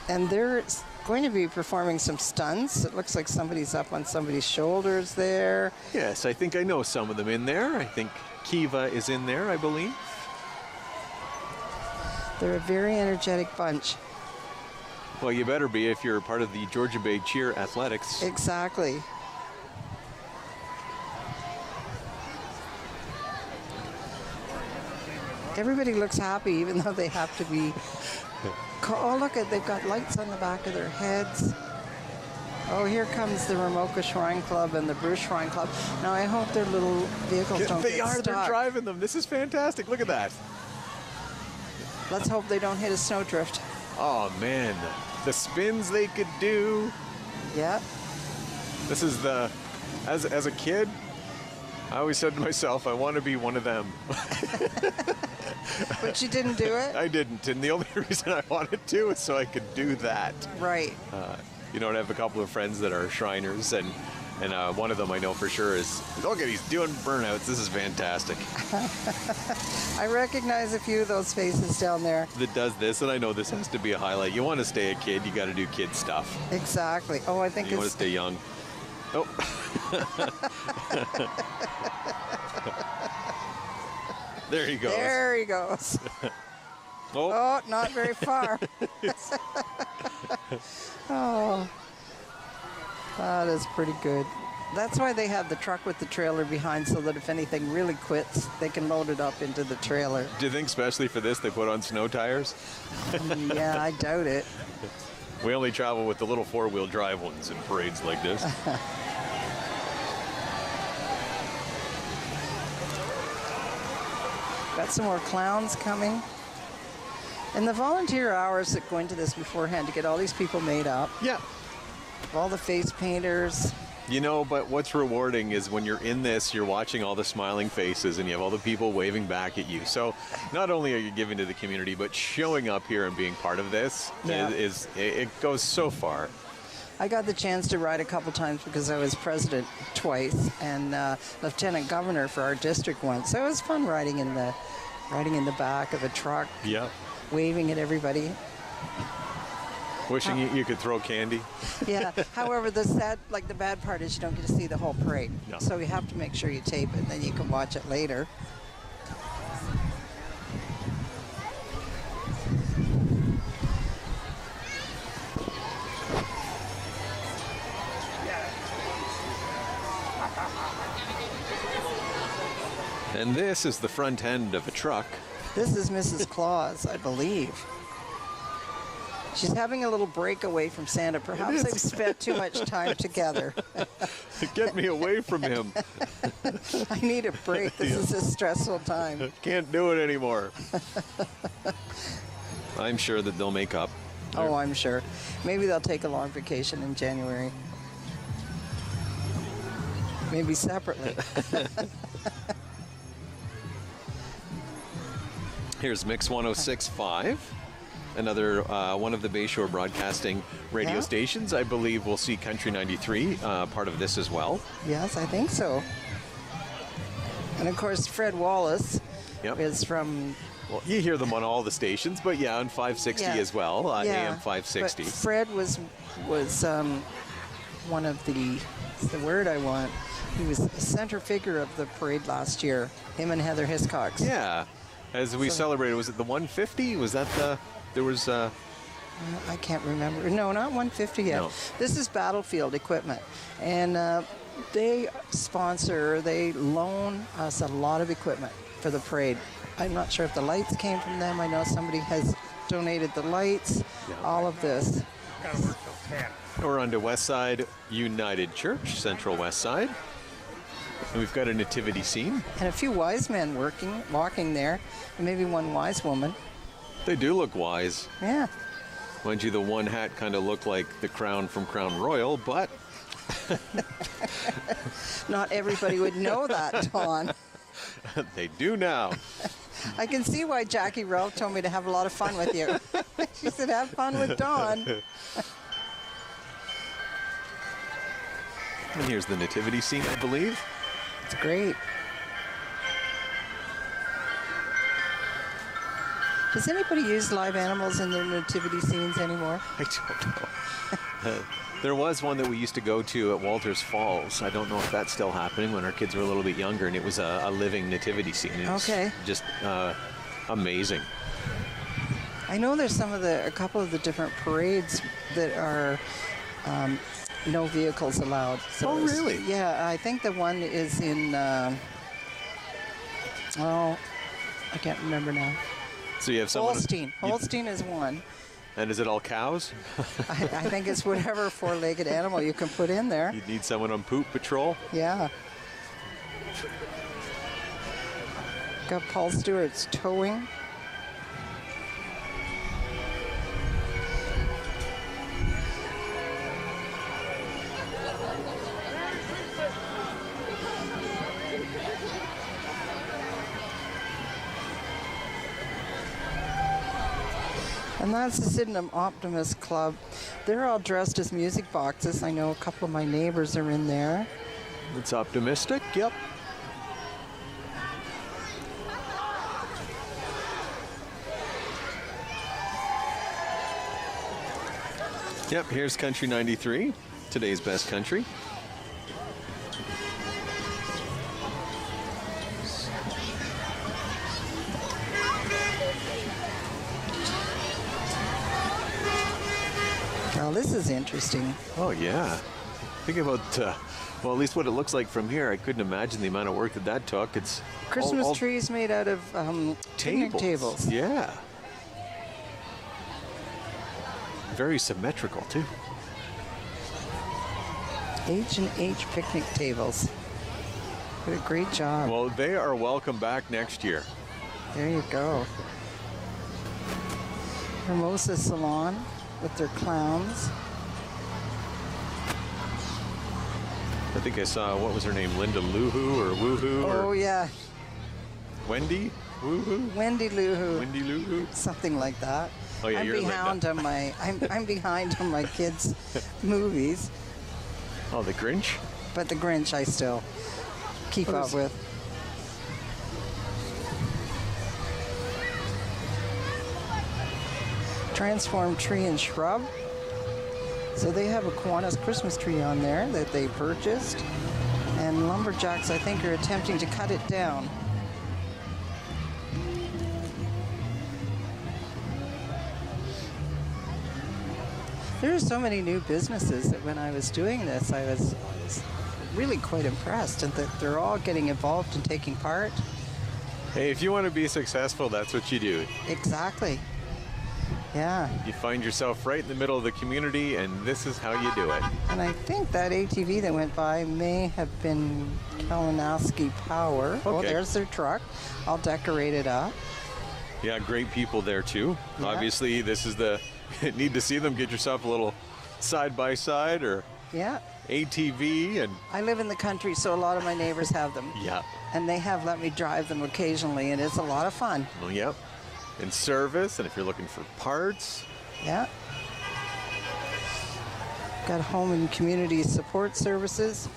and they're going to be performing some stunts. It looks like somebody's up on somebody's shoulders there. Yes, I think I know some of them in there. I think Kiva is in there, I believe. They're a very energetic bunch. Well, you better be if you're part of the Georgia Bay Cheer Athletics. Exactly. Everybody looks happy, even though they have to be. Oh, look at, they've got lights on the back of their heads. Oh, here comes the Ramoka Shrine Club and the Bruce Shrine Club. Now, I hope their little vehicles don't They get are. stuck. They're driving them. This is fantastic. Look at that. Let's hope they don't hit a snowdrift. Oh, man. The spins they could do. Yeah. This is the... As a kid, I always said to myself, I want to be one of them. But you didn't do it? I didn't. And the only reason I wanted to is so I could do that. Right. You know, I have a couple of friends that are Shriners, and one of them I know for sure is, look at, he's doing burnouts. This is fantastic. I recognize a few of those faces down there. That does this, and I know this has to be a highlight. You want to stay a kid, you got to do kid stuff. Exactly. Oh, I think You it's... want to stay young. Oh. There he goes. There he goes. Oh. Oh, not very far. Oh, that is pretty good. That's why they have the truck with the trailer behind, so that if anything really quits, they can load it up into the trailer. Do you think especially for this they put on snow tires? Yeah, I doubt it. We only travel with the little four-wheel drive ones in parades like this. Got some more clowns coming. And the volunteer hours that go into this beforehand to get all these people made up. Yeah. All the face painters. You know, but what's rewarding is when you're in this, you're watching all the smiling faces and you have all the people waving back at you. So not only are you giving to the community, but showing up here and being part of this it goes so far. I got the chance to ride a couple times because I was president twice and lieutenant governor for our district once. So it was fun riding in the back of a truck, Yeah. waving at everybody. Wishing you could throw candy. Yeah. However, the bad part is you don't get to see the whole parade. No. So you have to make sure you tape it, and then you can watch it later. And this is the front end of a truck. This is Mrs. Claus, I believe. She's having a little break away from Santa. Perhaps they've spent too much time together. Get me away from him. I need a break. This is a stressful time. Can't do it anymore. I'm sure that they'll make up. Oh, I'm sure. Maybe they'll take a long vacation in January. Maybe separately. Here's Mix 106.5. Another one of the Bayshore Broadcasting radio stations. I believe we'll see Country 93 part of this as well. Yes, I think so. And of course, Fred Wallace is from... Well, you hear them on all the stations, but yeah, on 560 as well, AM 560. But Fred was one of what's the word I want? He was a center figure of the parade last year, him and Heather Hiscox. Yeah, as we celebrated, was it the 150? Was that the... There was... I can't remember. No, not 150 yet. No. This is Battlefield equipment. And they loan us a lot of equipment for the parade. I'm not sure if the lights came from them. I know somebody has donated the lights, all of this. Gotta work till 10. We're on to Westside United Church, Central West Side. And we've got a nativity scene. And a few wise men walking there, and maybe one wise woman. They do look wise. Yeah. Mind you, the one hat kind of looked like the crown from Crown Royal, but... Not everybody would know that, Don. They do now. I can see why Jackie Ralph told me to have a lot of fun with you. She said, have fun with Don. And here's the nativity scene, I believe. It's great. Does anybody use live animals in their nativity scenes anymore? I don't know. There was one that we used to go to at Walters Falls. I don't know if that's still happening when our kids were a little bit younger, and it was a living nativity scene. It's just amazing. I know there's a couple of the different parades that are no vehicles allowed. So really? Yeah, I think the one is in, I can't remember now. So you have someone... Holstein is one. And is it all cows? I think it's whatever four-legged animal you can put in there. You need someone on poop patrol? Yeah. Got Paul Stewart's towing. And that's the Sydenham Optimist Club. They're all dressed as music boxes. I know a couple of my neighbors are in there. It's optimistic, yep. Yep, here's Country 93, today's best country. Now this is interesting. Oh yeah. Think about, well, at least what it looks like from here. I couldn't imagine the amount of work that took. It's Christmas all trees made out of picnic tables. Yeah. Very symmetrical too. H&H picnic tables. Did a great job. Well, they are welcome back next year. There you go. Hermosa Salon with their clowns. I think I saw, what was her name, Linda Luhu or Woohoo? Oh, yeah. Wendy Woohoo? Wendy Luhu. Wendy Luhu? Something like that. Oh, yeah, you're behind Linda. I'm behind on my kids' movies. Oh, the Grinch? But the Grinch I still keep up with. Transformed tree and shrub. So they have a Kiwanis Christmas tree on there that they purchased. And lumberjacks, I think, are attempting to cut it down. There are so many new businesses that when I was doing this, I was really quite impressed, and that they're all getting involved and taking part. Hey, if you want to be successful, that's what you do. Exactly. Yeah. You find yourself right in the middle of the community, and this is how you do it. And I think that ATV that went by may have been Kalinowski Power. Okay. Oh, there's their truck, all decorated up. Yeah, great people there too. Yeah. Obviously, this is the need to see them. Get yourself a little side by side or Yeah. ATV, and I live in the country, so a lot of my neighbors have them. yeah. And they have let me drive them occasionally, and it's a lot of fun. Well, yep. in service, and if you're looking for parts. Yeah. Got home and community support services.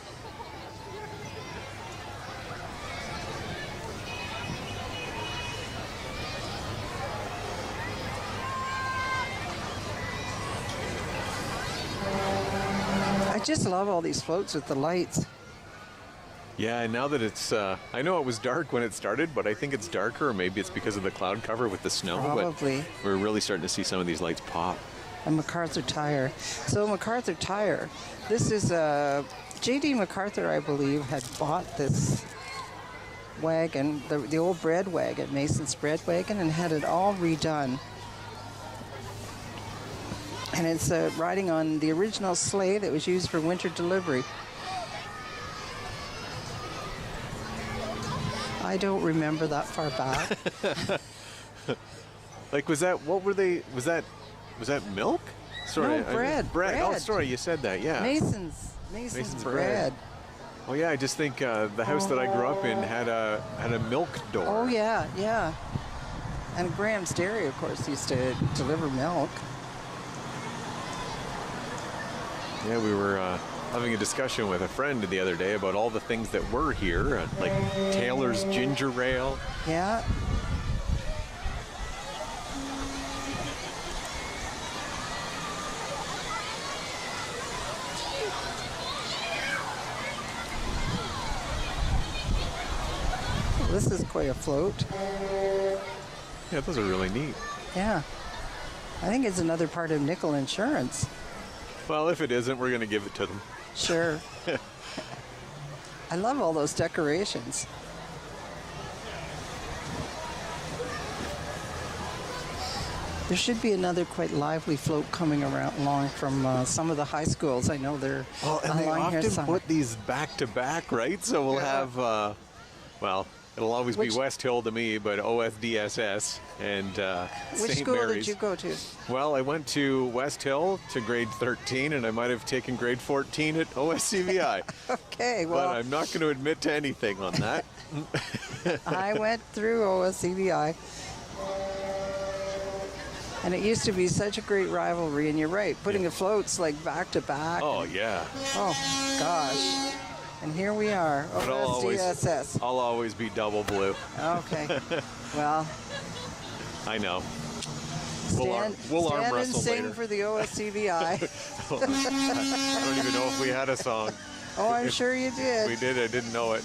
I just love all these floats with the lights. Yeah, and now that it's, I know it was dark when it started, but I think it's darker, or maybe it's because of the cloud cover with the snow. Probably. But we're really starting to see some of these lights pop. And MacArthur Tire. So MacArthur Tire, this is J.D. MacArthur, I believe, had bought this wagon, the old bread wagon, Mason's bread wagon, and had it all redone. And it's riding on the original sleigh that was used for winter delivery. I don't remember that far back. Like, was that, what were they, was that milk? Sorry. No, bread. Bread. Oh, sorry, you said that, yeah. Mason's bread. Oh yeah, I just think the house that I grew up in had a milk door. Oh yeah, yeah. And Graham's Dairy, of course, used to deliver milk. Yeah, we were having a discussion with a friend the other day about all the things that were here, like Taylor's Ginger Ale. Yeah. This is quite a float. Yeah, those are really neat. Yeah. I think it's another part of Nickel Insurance. Well, if it isn't, we're going to give it to them. Sure. I love all those decorations. There should be another quite lively float coming along from some of the high schools. I know they're and they along here often somewhere. put these back to back, right? So we'll have, well, it'll always be West Hill to me, but OSDSS and Which St. school Mary's. did you go to? Well, I went to West Hill to grade 13, and I might have taken grade 14 at OSCVI. Okay, well, But I'm not going to admit to anything on that. I went through OSCVI. And it used to be such a great rivalry, and you're right, putting the floats like back to back. Oh, yeah. Oh, gosh. And here we are, But OSDSS. I'll always be double blue. Okay, well. I know. Stand We'll arm and wrestle sing later. for the OSCVI. I don't even know if we had a song. Oh, I'm sure you did. We did. I didn't know it.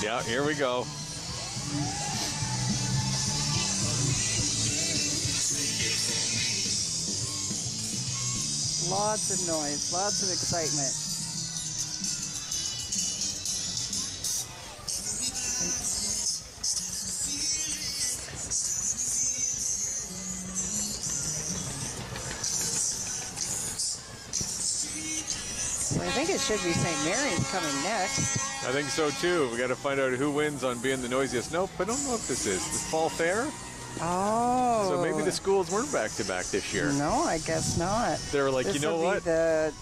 Yeah, here we go. Lots of noise, lots of excitement. So I think it should be St. Mary's coming next. I think so too. We got to find out who wins on being the noisiest. Nope, I don't know if this is the Fall Fair. Oh. So maybe the schools weren't back to back this year. No, I guess not. They were like, This you know will what? Be the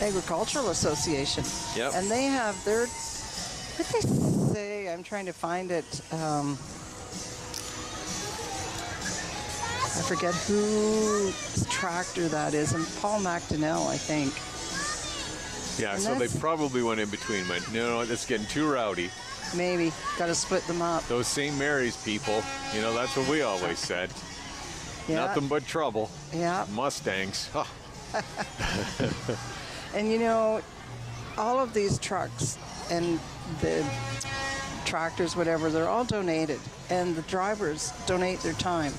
Agricultural Association. Yep. And they have their, what they say, I'm trying to find it. I forget whose tractor that is, and Paul McDonnell, I think. Yeah, And so they that's- probably went in between, but no, it's getting too rowdy. Maybe. Got to split them up. Those St. Mary's people, you know, that's what we always said. Yeah. Nothing but trouble. Yeah. Mustangs. Huh. And you know, all of these trucks and the tractors, whatever, they're all donated. And the drivers donate their time.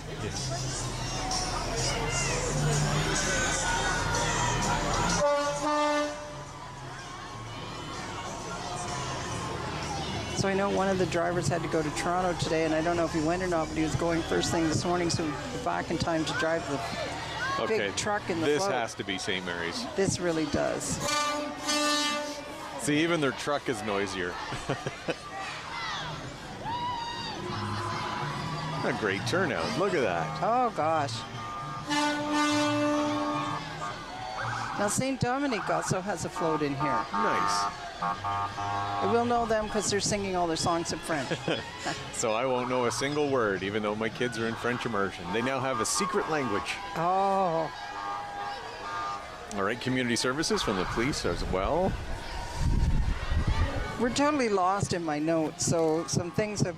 So I know one of the drivers had to go to Toronto today, and I don't know if he went or not, but he was going first thing this morning, so he'd be back in time to drive the Okay. big truck in the This float. has to be St. Mary's. This really does. See, even their truck is noisier. A great turnout. Look at that. Oh, gosh. Now, St. Dominic also has a float in here. Nice. I will know them because they're singing all their songs in French. So I won't know a single word, even though my kids are in French immersion. They now have a secret language. Oh. All right, community services from the police as well. We're totally lost in my notes, so some things have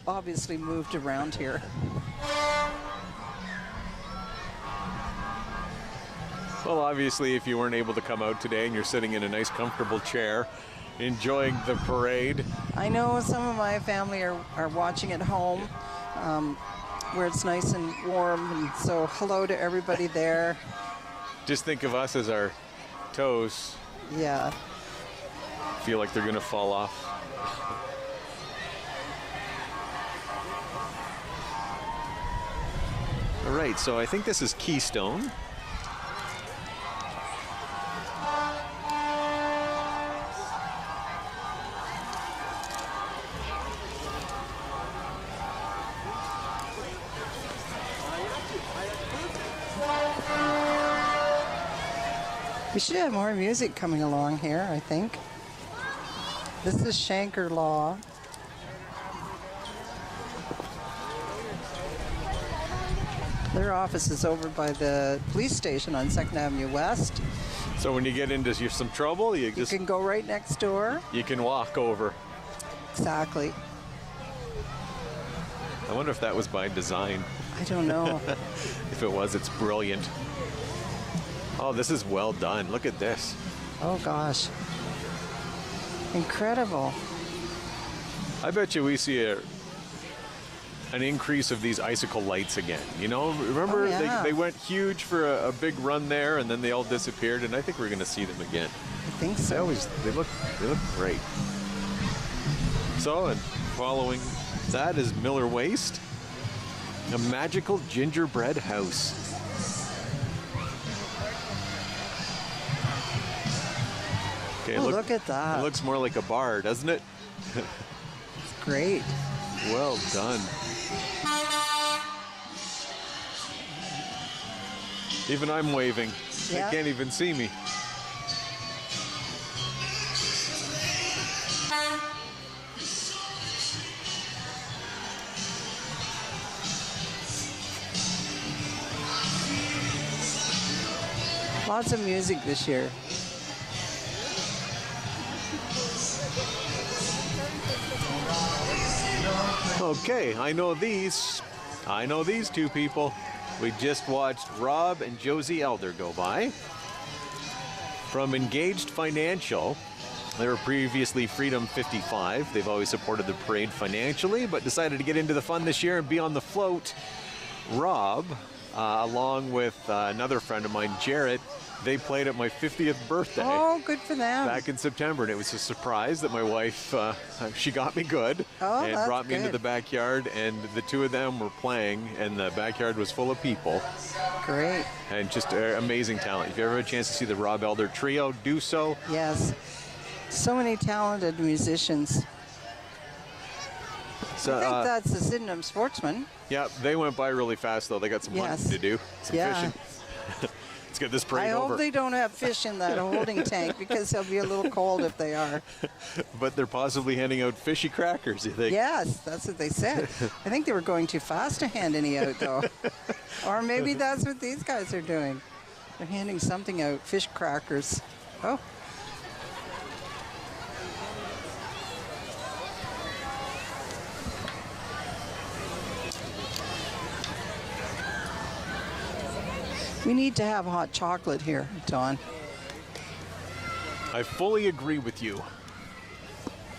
obviously moved around here. Well, obviously, if you weren't able to come out today and you're sitting in a nice, comfortable chair, enjoying the parade. I know some of my family are watching at home, where it's nice and warm, and so hello to everybody there. Just think of us as our toes Yeah. feel like they're going to fall off. All right, so I think this is Keystone. We should have more music coming along here, I think. This is Shanker Law. Their office is over by the police station on 2nd Avenue West. So when you get into some trouble, you can go right next door. You can walk over. Exactly. I wonder if that was by design. I don't know. If it was, it's brilliant. Oh, this is well done. Look at this. Oh, gosh. Incredible. I bet you we see an increase of these icicle lights again. You know, remember they went huge for a big run there, and then they all disappeared, and I think we're going to see them again. I think so. They look great. So, and following that is Miller Waste, a magical gingerbread house. Okay, look at that. It looks more like a bar, doesn't it? It's great. Well done. Even I'm waving. Yeah. They can't even see me. Lots of music this year. Okay, I know these two people. We just watched Rob and Josie Elder go by. From Engaged Financial, they were previously Freedom 55. They've always supported the parade financially, but decided to get into the fun this year and be on the float. Rob, along with another friend of mine, Jarrett, they played at my 50th birthday. Oh, good for them. Back in September, and it was a surprise that my wife, she got me good and that's brought me into good. the backyard, and the two of them were playing, and the backyard was full of people. Great. And just amazing talent. If you ever have a chance to see the Rob Elder Trio, do so. Yes. So many talented musicians. So, I think that's the Sydenham Sportsman. Yeah, they went by really fast, though. They got some hunting to do, some fishing. Let's get this parade over. I hope they don't have fish in that holding tank, because they'll be a little cold if they are. But they're possibly handing out fishy crackers, you think? Yes, that's what they said. I think they were going too fast to hand any out, though. Or maybe that's what these guys are doing. They're handing something out, fish crackers. Oh. We need to have hot chocolate here, Don. I fully agree with you.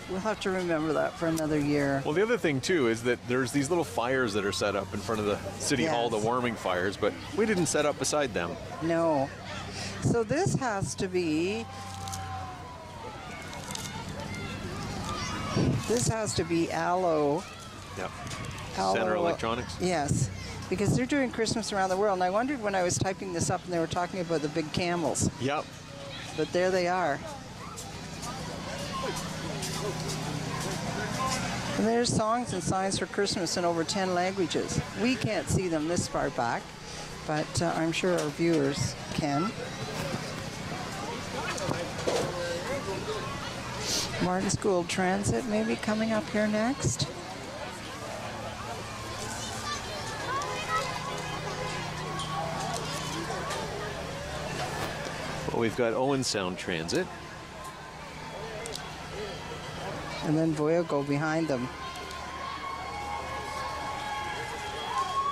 We'll have to remember that for another year. Well, the other thing, too, is that there's these little fires that are set up in front of the City Hall, the warming fires, but we didn't set up beside them. No. So this has to be... This has to be Aloe. Yep. Aloe, Center Electronics. Yes. Because they're doing Christmas around the world. And I wondered when I was typing this up and they were talking about the big camels. Yep. But there they are. And there's songs and signs for Christmas in over 10 languages. We can't see them this far back, but I'm sure our viewers can. Martin School Transit maybe coming up here next. Well, we've got Owen Sound Transit. And then Voyago behind them.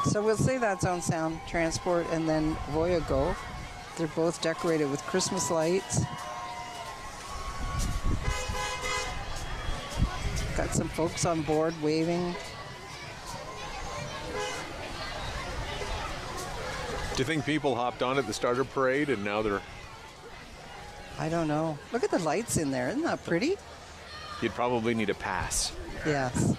So we'll say that's Owen Sound Transport and then Voyago. They're both decorated with Christmas lights. Got some folks on board waving. Do you think people hopped on at the starter parade and now they're... I don't know. Look at the lights in there. Isn't that pretty? You'd probably need a pass. Yes.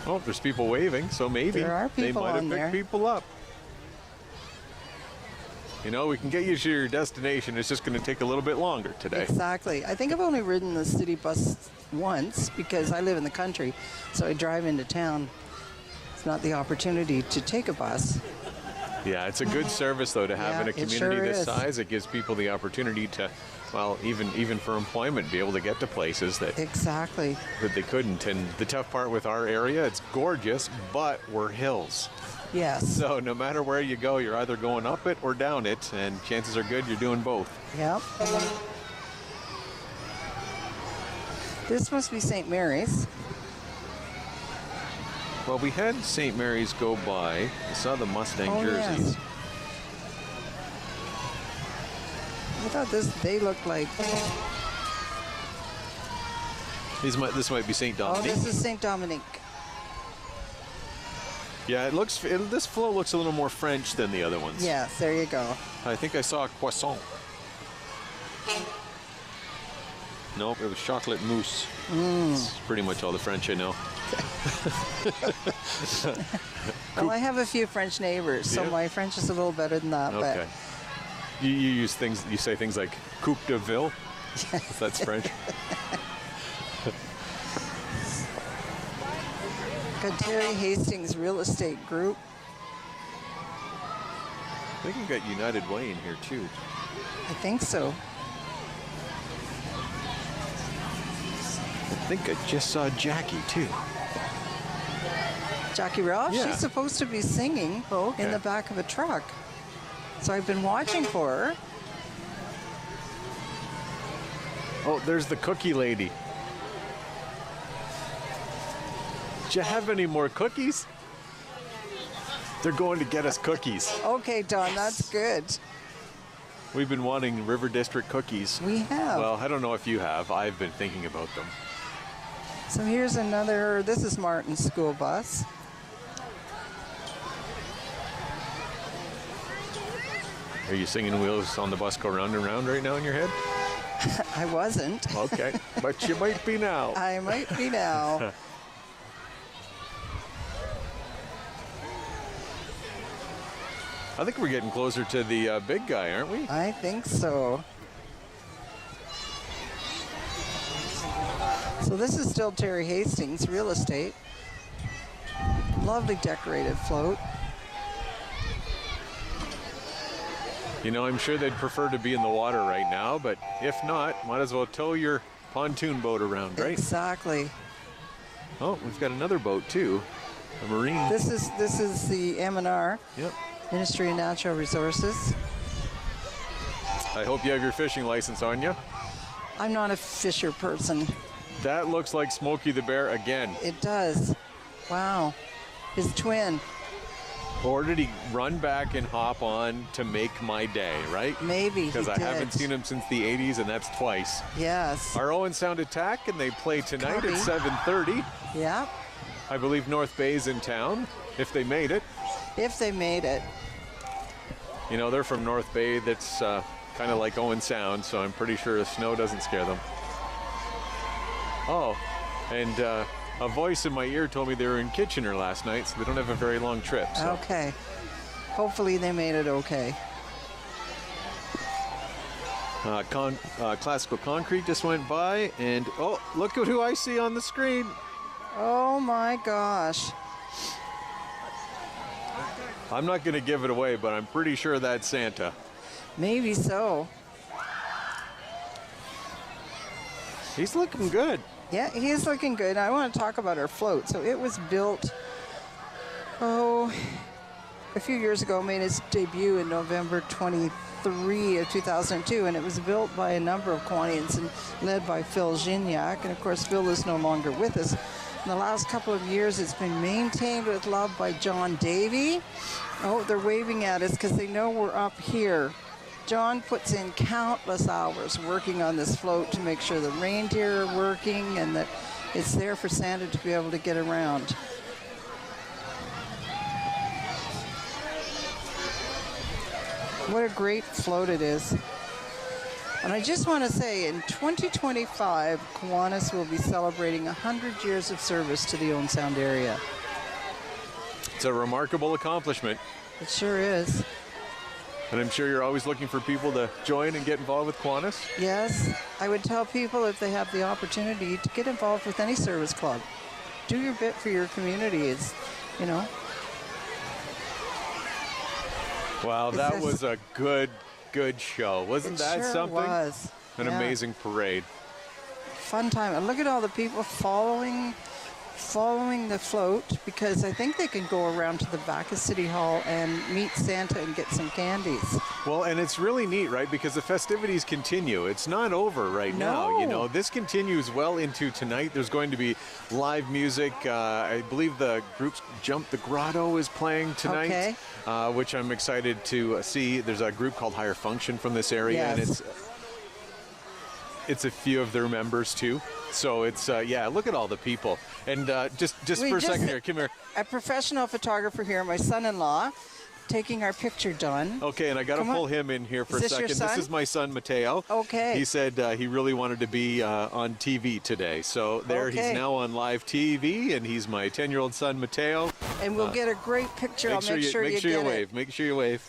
Oh, there's people waving, so maybe There are they people might have on picked there. people up. You know, we can get you to your destination. It's just going to take a little bit longer today. Exactly. I think I've only ridden the city bus once because I live in the country, so I drive into town. It's not the opportunity to take a bus. Yeah, it's a good service, though, to have Yeah, in a it community sure this is. size. It gives people the opportunity to, well, even for employment, be able to get to places that Exactly. they couldn't. And the tough part with our area, it's gorgeous, but we're hills. Yes. So no matter where you go, you're either going up it or down it, and chances are good you're doing both. Yep. This must be St. Mary's. Well, we had St. Mary's go by. I saw the Mustang jerseys. Yes. I thought they looked like... This might be St. Oh, Dominic. this is St. Dominic. Yeah, this float looks a little more French than the other ones. Yes, there you go. I think I saw a croissant. Nope, it was chocolate mousse. It's pretty much all the French I know. Well, I have a few French neighbors, so Yeah. my French is a little better than that. Okay. You say things like coupe de ville. That's French. But got Terry Hastings Real Estate Group. I think we've got United Way in here too. I think so. I think I just saw Jackie too. Jackie Ralph, Yeah. she's supposed to be singing Oh, okay. in the back of a truck. So I've been watching for her. Oh, there's the cookie lady. Do you have any more cookies? They're going to get us cookies. Okay, Don, that's good. We've been wanting River District cookies. We have. Well, I don't know if you have. I've been thinking about them. So here's another, this is Martin's school bus. Are you singing Wheels on the Bus Go Round and Round right now in your head? I wasn't. Okay, but you might be now. I might be now. I think we're getting closer to the big guy, aren't we? I think so. So this is still Terry Hastings Real Estate. Lovely decorated float. You know, I'm sure they'd prefer to be in the water right now, but if not, might as well tow your pontoon boat around, right? Exactly. Oh, we've got another boat too, a marine. This is the M&R, Yep. Ministry of Natural Resources. I hope you have your fishing license on you. I'm not a fisher person. That looks like Smokey the Bear again. It does. Wow. His twin. Or did he run back and hop on to make my day, right? Maybe he Because I did. haven't seen him since the 80s, and that's twice. Yes. Our Owen Sound Attack, and they play tonight Copy. at 7:30. Yeah. I believe North Bay's in town, if they made it. If they made it. You know, they're from North Bay. That's kind of like Owen Sound, so I'm pretty sure the snow doesn't scare them. Oh, and a voice in my ear told me they were in Kitchener last night, so they don't have a very long trip. So. Okay. Hopefully they made it okay. Classical Concrete just went by, and oh, look at who I see on the screen. Oh my gosh. I'm not going to give it away, but I'm pretty sure that's Santa. Maybe so. He's looking good. Yeah, he is looking good. I want to talk about our float. So it was built, a few years ago, made its debut in November 23 of 2002, and it was built by a number of Kiwanis and led by Phil Gignac. And of course, Phil is no longer with us. In the last couple of years, it's been maintained with love by John Davey. Oh, they're waving at us because they know we're up here. John puts in countless hours working on this float to make sure the reindeer are working and that it's there for Santa to be able to get around. What a great float it is. And I just want to say, in 2025, Kiwanis will be celebrating 100 years of service to the Owen Sound area. It's a remarkable accomplishment. It sure is. And I'm sure you're always looking for people to join and get involved with Kiwanis. Yes, I would tell people if they have the opportunity to get involved with any service club. Do your bit for your community. It's, you know. Wow, that was a good show. Wasn't that sure something? Was. An amazing parade. Fun time. And look at all the people following the float, because I think they can go around to the back of City Hall and meet Santa and get some candies. Well, and it's really neat, right? Because the festivities continue. It's not over right now. You know, this continues well into tonight. There's going to be live music. I believe the group's Jump the Grotto is playing tonight, which I'm excited to see. There's a group called Higher Function from this area, and it's a few of their members too. So it's, look at all the people. And just for a second here, come here. A professional photographer here, my son-in-law, taking our picture done. Okay, and I got to pull him in here for a second. Your son? This is my son, Mateo. Okay. He said he really wanted to be on TV today. So there he's now on live TV, and he's my 10-year-old son, Mateo. And we'll get a great picture. I'll make sure you get it. Make sure you wave.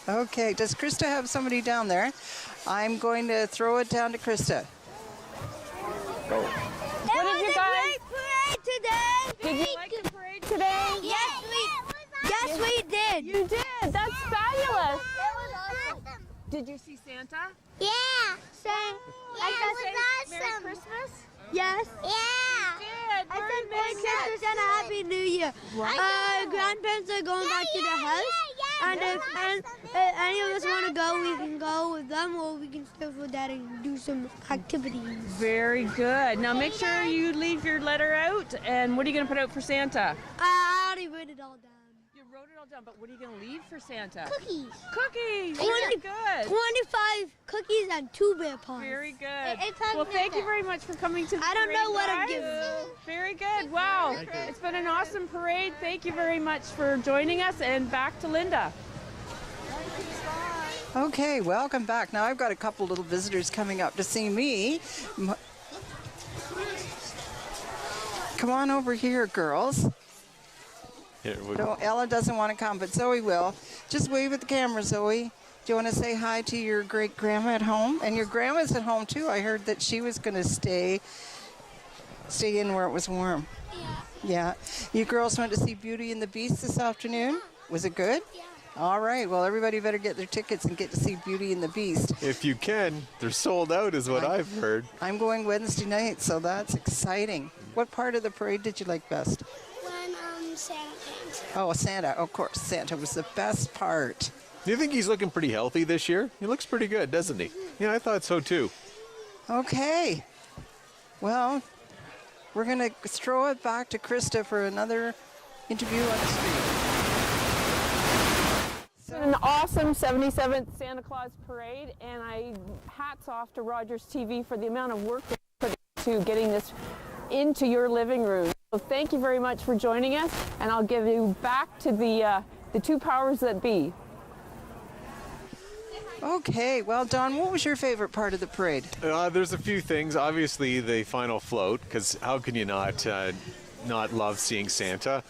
Okay, does Krista have somebody down there? I'm going to throw it down to Krista. What did you guys? Great parade today. Did you like the parade today? Yes, we did. You did. That's fabulous. It was awesome. Did you see Santa? Yeah. It was awesome. Merry Christmas. Yes. Yeah. Did. I said Merry Christmas and a Happy New Year. Grandparents are going back to the house, and if any of us want to go, we can go with them, or we can stay with Dad and do some activities. Very good. Now make sure you leave your letter out. And what are you going to put out for Santa? I already wrote it all down. You wrote it all down, but what are you going to leave for Santa? Cookies. Cookies. Very good. 25 cookies and 2 bear paws. Very good. It's Well, thank you very much for coming to the I don't know parade, what I'm guys. giving. Very good. Wow. It's been an awesome parade. Thank you very much for joining us, and back to Linda. Okay, welcome back. Now I've got a couple little visitors coming up to see me. Come on over here, girls. Here, No, Ella doesn't want to come, but Zoe will. Just wave at the camera, Zoe. Do you want to say hi to your great-grandma at home? And your grandma's at home, too. I heard that she was going to stay in where it was warm. Yeah. You girls went to see Beauty and the Beast this afternoon? Was it good? Yeah. All right. Well, everybody better get their tickets and get to see Beauty and the Beast. If you can. They're sold out is what I've heard. I'm going Wednesday night, so that's exciting. What part of the parade did you like best? When Santa came. Oh, Santa. Of course, Santa was the best part. Do you think he's looking pretty healthy this year? He looks pretty good, doesn't he? Yeah, I thought so too. Okay. Well, we're going to throw it back to Krista for another interview on the street. It's been an awesome 77th Santa Claus parade, and hats off to Rogers TV for the amount of work they put into getting this into your living room. So thank you very much for joining us, and I'll give you back to the two powers that be. Okay, well, Don, what was your favorite part of the parade? There's a few things. Obviously, the final float, because how can you not love seeing Santa?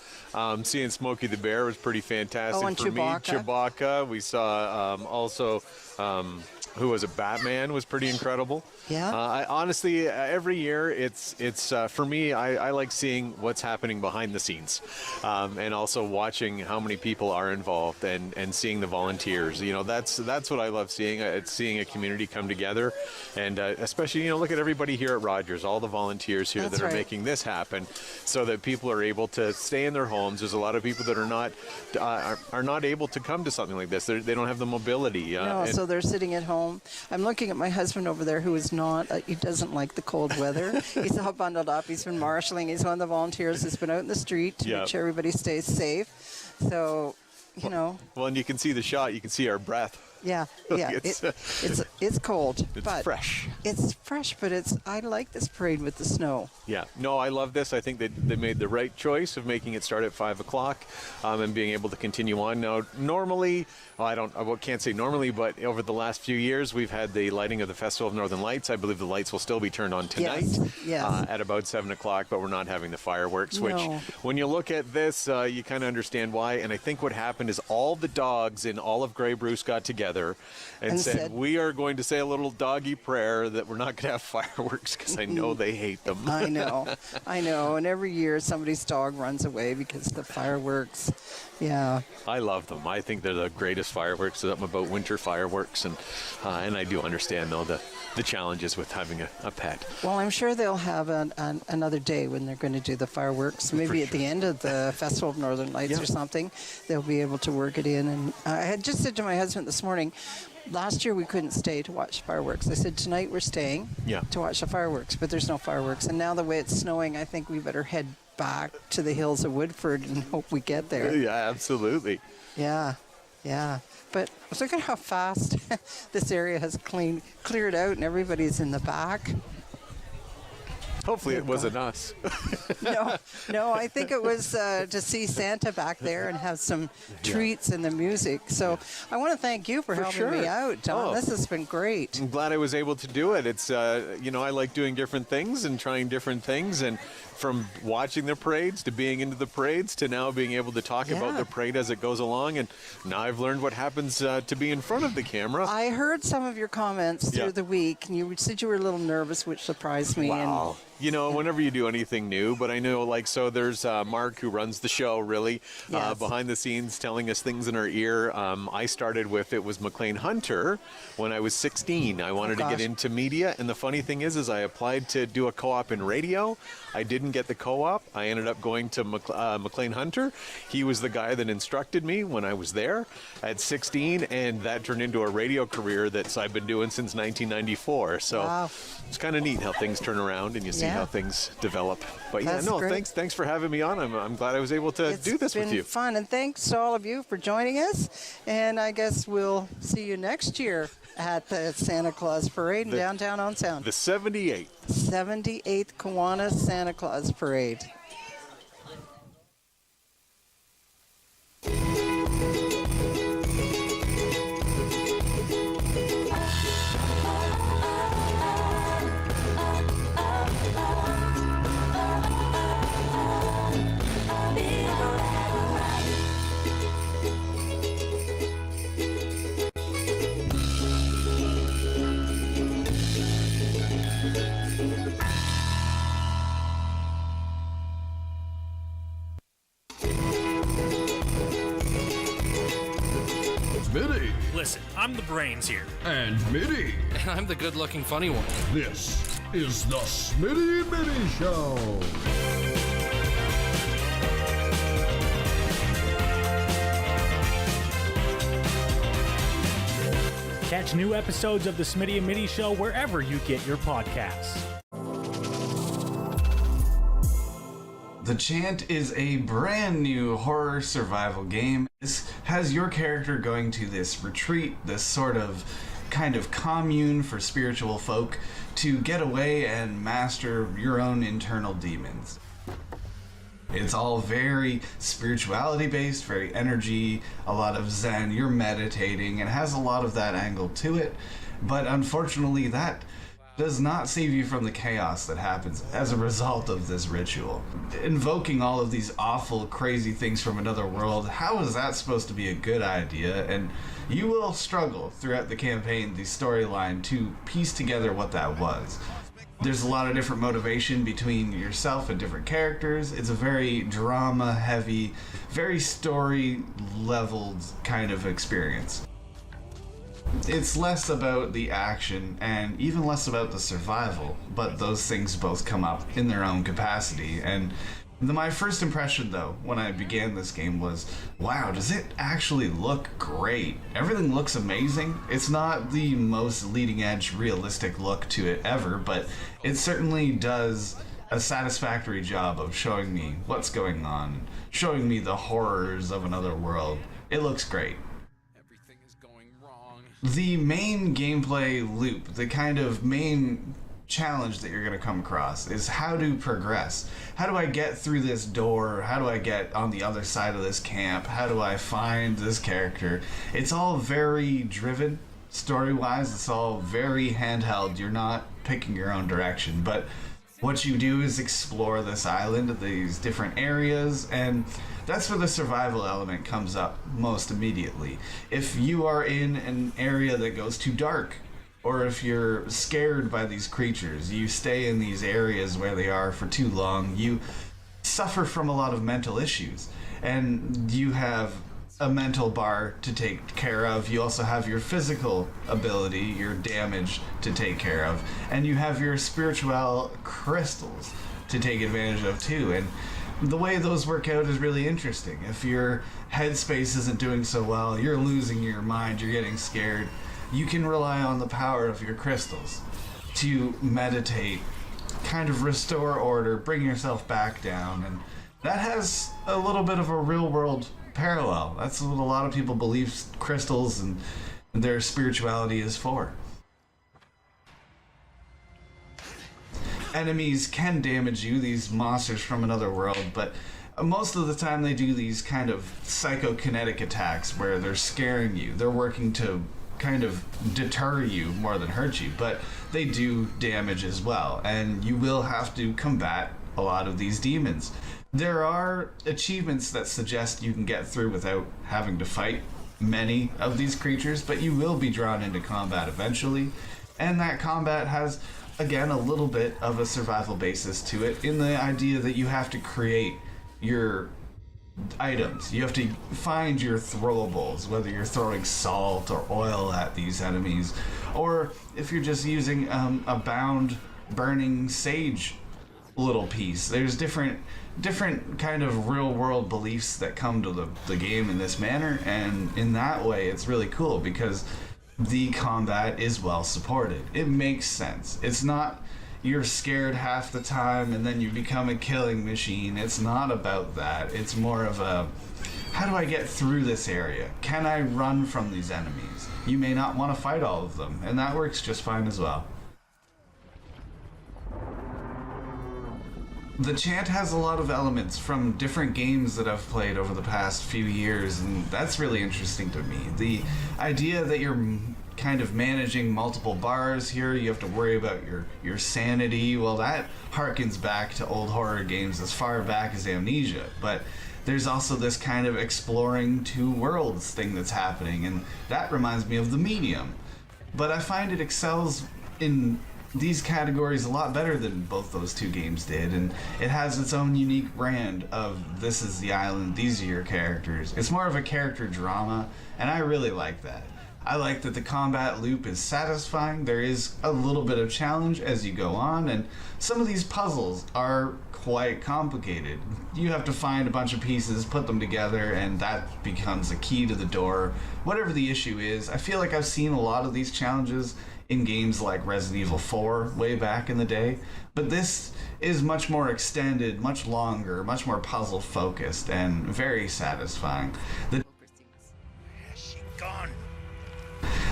Seeing Smokey the Bear was pretty fantastic and for me. Chewbacca. We saw also who was a Batman was pretty incredible. Yeah. I honestly, every year it's for me. I like seeing what's happening behind the scenes, and also watching how many people are involved and seeing the volunteers. You know, that's what I love seeing. It's seeing a community come together, and especially look at everybody here at Rogers, all the volunteers here that are making this happen, so that people are able to stay in their homes. There's a lot of people that are not able to come to something like this. They don't have the mobility. No, so they're sitting at home. I'm looking at my husband over there, who is not, he doesn't like the cold weather. He's all bundled up. He's been marshalling. He's one of the volunteers that's been out in the street to make sure everybody stays safe. So, Well, and you can see the shot. You can see our breath. Yeah. It's cold. It's fresh. It's fresh, but I like this parade with the snow. Yeah. No, I love this. I think they made the right choice of making it start at 5 o'clock and being able to continue on. Now, normally, I can't say normally, but over the last few years, we've had the lighting of the Festival of Northern Lights. I believe the lights will still be turned on tonight at about 7 o'clock, but we're not having the fireworks, which when you look at this, you kind of understand why. And I think what happened is all the dogs in all of Grey Bruce got together and said, we are going to say a little doggy prayer that we're not going to have fireworks because I know they hate them. I know. And every year somebody's dog runs away because of the fireworks. Yeah. I love them. I think they're the greatest fireworks. Something about winter fireworks. And I do understand, though, the challenges with having a pet. Well, I'm sure they'll have another day when they're going to do the fireworks. Maybe at the end of the Festival of Northern Lights or something, they'll be able to work it in. And I had just said to my husband this morning, last year we couldn't stay to watch fireworks. I said, tonight we're staying to watch the fireworks, but there's no fireworks. And now the way it's snowing, I think we better head back to the hills of Woodford and hope we get there. Yeah, absolutely. Yeah. But look at how fast this area has cleared out and everybody's in the back. Hopefully it wasn't us. No, I think it was to see Santa back there and have some treats and the music. So I want to thank you for helping me out, Don. This has been great. I'm glad I was able to do it. It's, I like doing different things and trying different things. And from watching the parades to being into the parades to now being able to talk about the parade as it goes along. And now I've learned what happens to be in front of the camera. I heard some of your comments through the week, and you said you were a little nervous, which surprised me. Wow. Whenever you do anything new, but I know, there's Mark who runs the show, really, behind the scenes, telling us things in our ear. I started with, it was McLean Hunter when I was 16. I wanted to get into media, and the funny thing is I applied to do a co-op in radio. I didn't get the co-op. I ended up going to McLean Hunter. He was the guy that instructed me when I was there at 16, and that turned into a radio career that I've been doing since 1994. So it's kind of neat how things turn around and you see how things develop. But thanks for having me on. I'm glad I was able to do this with you. It's been fun, and thanks to all of you for joining us. And I guess we'll see you next year at the Santa Claus Parade in downtown Owen Sound. The 78th Kiwanis Santa Claus Parade. Smitty. Listen, I'm the brains here. And Mitty. And I'm the good-looking funny one. This is the Smitty Mitty Show. Catch new episodes of the Smitty and Mitty Show wherever you get your podcasts. The Chant is a brand new horror survival game. This has your character going to this retreat, this sort of kind of commune for spiritual folk to get away and master your own internal demons. It's all very spirituality based, very energy, a lot of zen, you're meditating, and has a lot of that angle to it. But unfortunately that does not save you from the chaos that happens as a result of this ritual. Invoking all of these awful, crazy things from another world, how is that supposed to be a good idea? And you will struggle throughout the campaign, the storyline, to piece together what that was. There's a lot of different motivation between yourself and different characters. It's a very drama-heavy, very story-leveled kind of experience. It's less about the action and even less about the survival, but those things both come up in their own capacity. And my first impression, though, when I began this game was, wow, does it actually look great? Everything looks amazing. It's not the most leading-edge, realistic look to it ever, but it certainly does a satisfactory job of showing me what's going on, showing me the horrors of another world. It looks great. The main gameplay loop, the kind of main challenge that you're going to come across is how to progress. How do I get through this door? How do I get on the other side of this camp? How do I find this character? It's all very driven story-wise. It's all very handheld. You're not picking your own direction, but what you do is explore this island, these different areas, and that's where the survival element comes up most immediately. If you are in an area that goes too dark, or if you're scared by these creatures, you stay in these areas where they are for too long, you suffer from a lot of mental issues. And you have a mental bar to take care of. You also have your physical ability, your damage to take care of. And you have your spiritual crystals to take advantage of too. And the way those work out is really interesting. If your headspace isn't doing so well, you're losing your mind, you're getting scared, you can rely on the power of your crystals to meditate, kind of restore order, bring yourself back down. And that has a little bit of a real world parallel. That's what a lot of people believe crystals and their spirituality is for. Enemies can damage you, these monsters from another world, but most of the time they do these kind of psychokinetic attacks where they're scaring you. They're working to kind of deter you more than hurt you, but they do damage as well, and you will have to combat a lot of these demons. There are achievements that suggest you can get through without having to fight many of these creatures, but you will be drawn into combat eventually, and that combat has, again, a little bit of a survival basis to it in the idea that you have to create your items. You have to find your throwables, whether you're throwing salt or oil at these enemies, or if you're just using a bound burning sage little piece. There's different kind of real world beliefs that come to the game in this manner, and in that way it's really cool because the combat is well supported. It makes sense. It's not you're scared half the time and then you become a killing machine. It's not about that. It's more of a, how do I get through this area? Can I run from these enemies? You may not want to fight all of them, and that works just fine as well. The chant has a lot of elements from different games that I've played over the past few years, and that's really interesting to me. The idea that you're kind of managing multiple bars here, you have to worry about your sanity, well, that harkens back to old horror games as far back as Amnesia, but there's also this kind of exploring two worlds thing that's happening, and that reminds me of The Medium. But I find it excels in these categories a lot better than both those two games did, and it has its own unique brand of this is the island, these are your characters. It's more of a character drama, and I really like that. I like that the combat loop is satisfying. There is a little bit of challenge as you go on, and some of these puzzles are quite complicated. You have to find a bunch of pieces, put them together, and that becomes a key to the door. Whatever the issue is, I feel like I've seen a lot of these challenges in games like Resident Evil 4 way back in the day, but this is much more extended, much longer, much more puzzle focused, and very satisfying.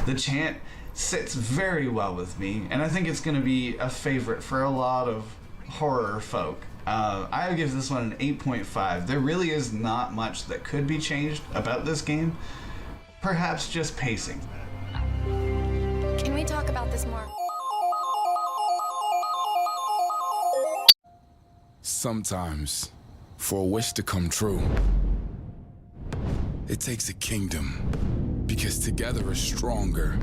The chant sits very well with me, and I think it's going to be a favorite for a lot of horror folk. I give this one an 8.5. There really is not much that could be changed about this game. Perhaps just pacing. Can we talk about this more? Sometimes, for a wish to come true, it takes a kingdom, because together we're stronger.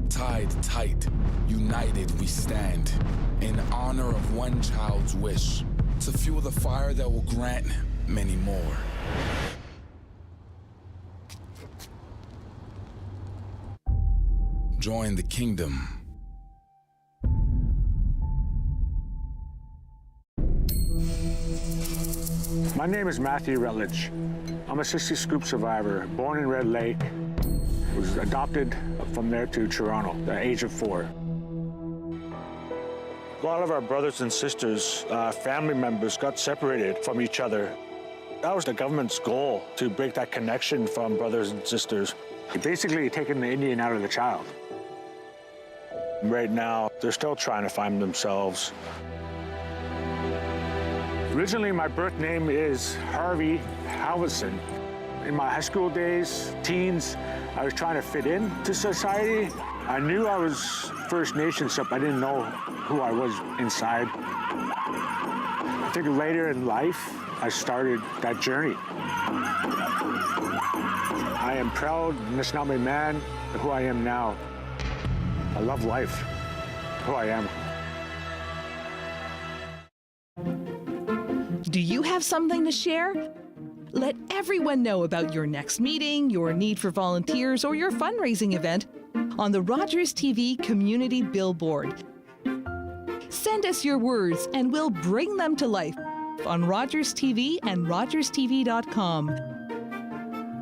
Tied tight, united we stand, in honor of one child's wish, to fuel the fire that will grant many more. Join the kingdom. My name is Matthew Rutledge. I'm a 60 scoop survivor, born in Red Lake. Was adopted from there to Toronto at the age of 4. A lot of our brothers and sisters, family members got separated from each other. That was the government's goal, to break that connection from brothers and sisters. Basically taking the Indian out of the child. Right now, they're still trying to find themselves. Originally, my birth name is Harvey Halverson. In my high school days, teens, I was trying to fit into society. I knew I was First Nations, but I didn't know who I was inside. I think later in life, I started that journey. I am proud, Anishinaabe man, who I am now. I love life, who I am. Do you have something to share? Let everyone know about your next meeting, your need for volunteers, or your fundraising event on the Rogers TV Community Billboard. Send us your words and we'll bring them to life on Rogers TV and rogerstv.com.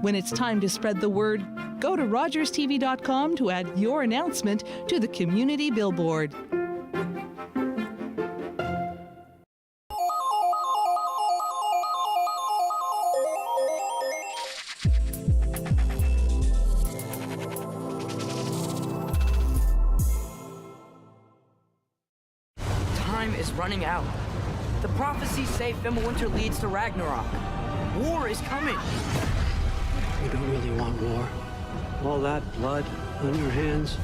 When it's time to spread the word, go to rogerstv.com to add your announcement to the Community Billboard. Running out. The prophecies say Fimbulwinter leads to Ragnarok. War is coming. You don't really want war. All that blood on your hands,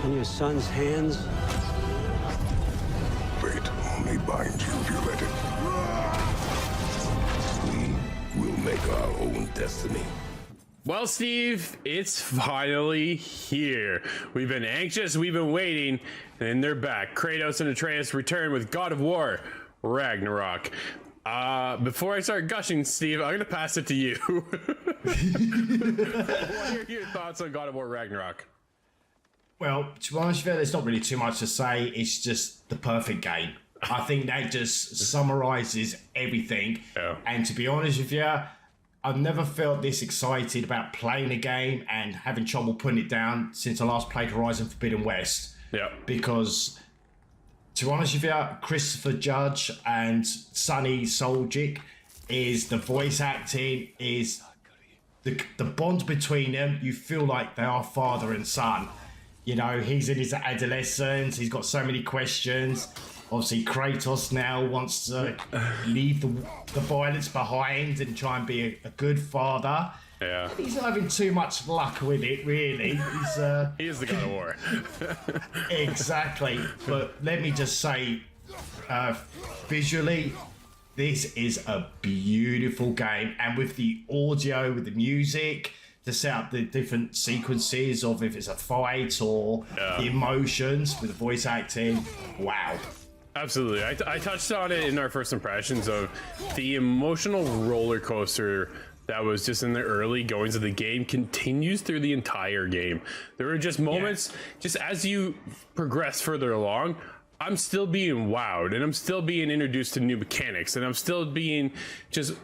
on your son's hands. Fate only binds you if you let it. We will make our own destiny. Well, Steve, it's finally here. We've been anxious, we've been waiting, and they're back. Kratos and Atreus return with God of War, Ragnarok. Before I start gushing, Steve, I'm going to pass it to you. What are your thoughts on God of War, Ragnarok? Well, to be honest with you, there's not really too much to say. It's just the perfect game. I think that just summarizes everything. Yeah. And to be honest with you, I've never felt this excited about playing a game and having trouble putting it down since I last played Horizon Forbidden West. Yeah. Because, to be honest with you, Christopher Judge and Sonny Soljic is the voice acting, is the bond between them. You feel like they are father and son. You know, he's in his adolescence. He's got so many questions. Obviously, Kratos now wants to leave the violence behind and try and be a good father. Yeah. He's not having too much luck with it, really. He is the God of War. Exactly. But let me just say, visually, this is a beautiful game. And with the audio, with the music, to set up the different sequences of if it's a fight or the emotions with the voice acting, wow. Absolutely. I touched on it in our first impressions of the emotional roller coaster that was just in the early goings of the game continues through the entire game. There were just moments, just as you progress further along, I'm still being wowed and I'm still being introduced to new mechanics and I'm still being just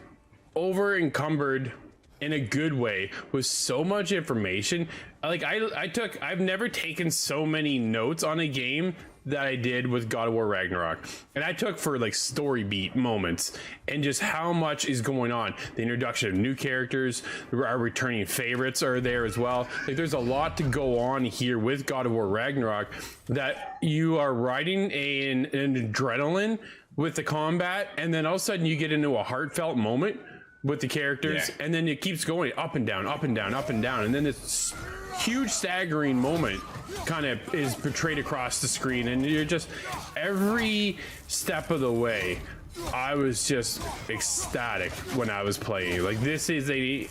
over-encumbered in a good way with so much information. Like I've never taken so many notes on a game that I did with God of War Ragnarok. And I took for like story beat moments and just how much is going on. The introduction of new characters, our returning favorites are there as well. Like there's a lot to go on here with God of War Ragnarok that you are riding an adrenaline with the combat and then all of a sudden you get into a heartfelt moment with the characters and then it keeps going up and down, up and down, up and down. And then it's huge staggering moment kind of is portrayed across the screen, and you're just every step of the way. I was just ecstatic when I was playing. Like, this is a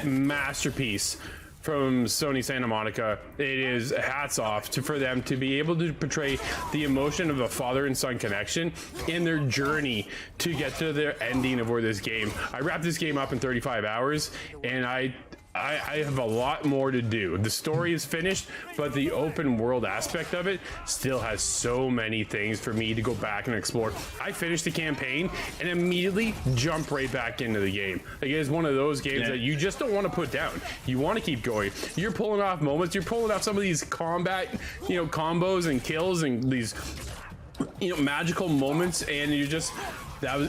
masterpiece from Sony Santa Monica. It is hats off for them to be able to portray the emotion of a father and son connection in their journey to get to their ending of where this game. I wrapped this game up in 35 hours, and I have a lot more to do. The story is finished, but the open world aspect of it still has so many things for me to go back and explore. I finished the campaign and immediately jump right back into the game. Like, it is one of those games that you just don't want to put down. You want to keep going. You're pulling off moments. You're pulling off some of these combat, combos and kills and these, magical moments, and you're just...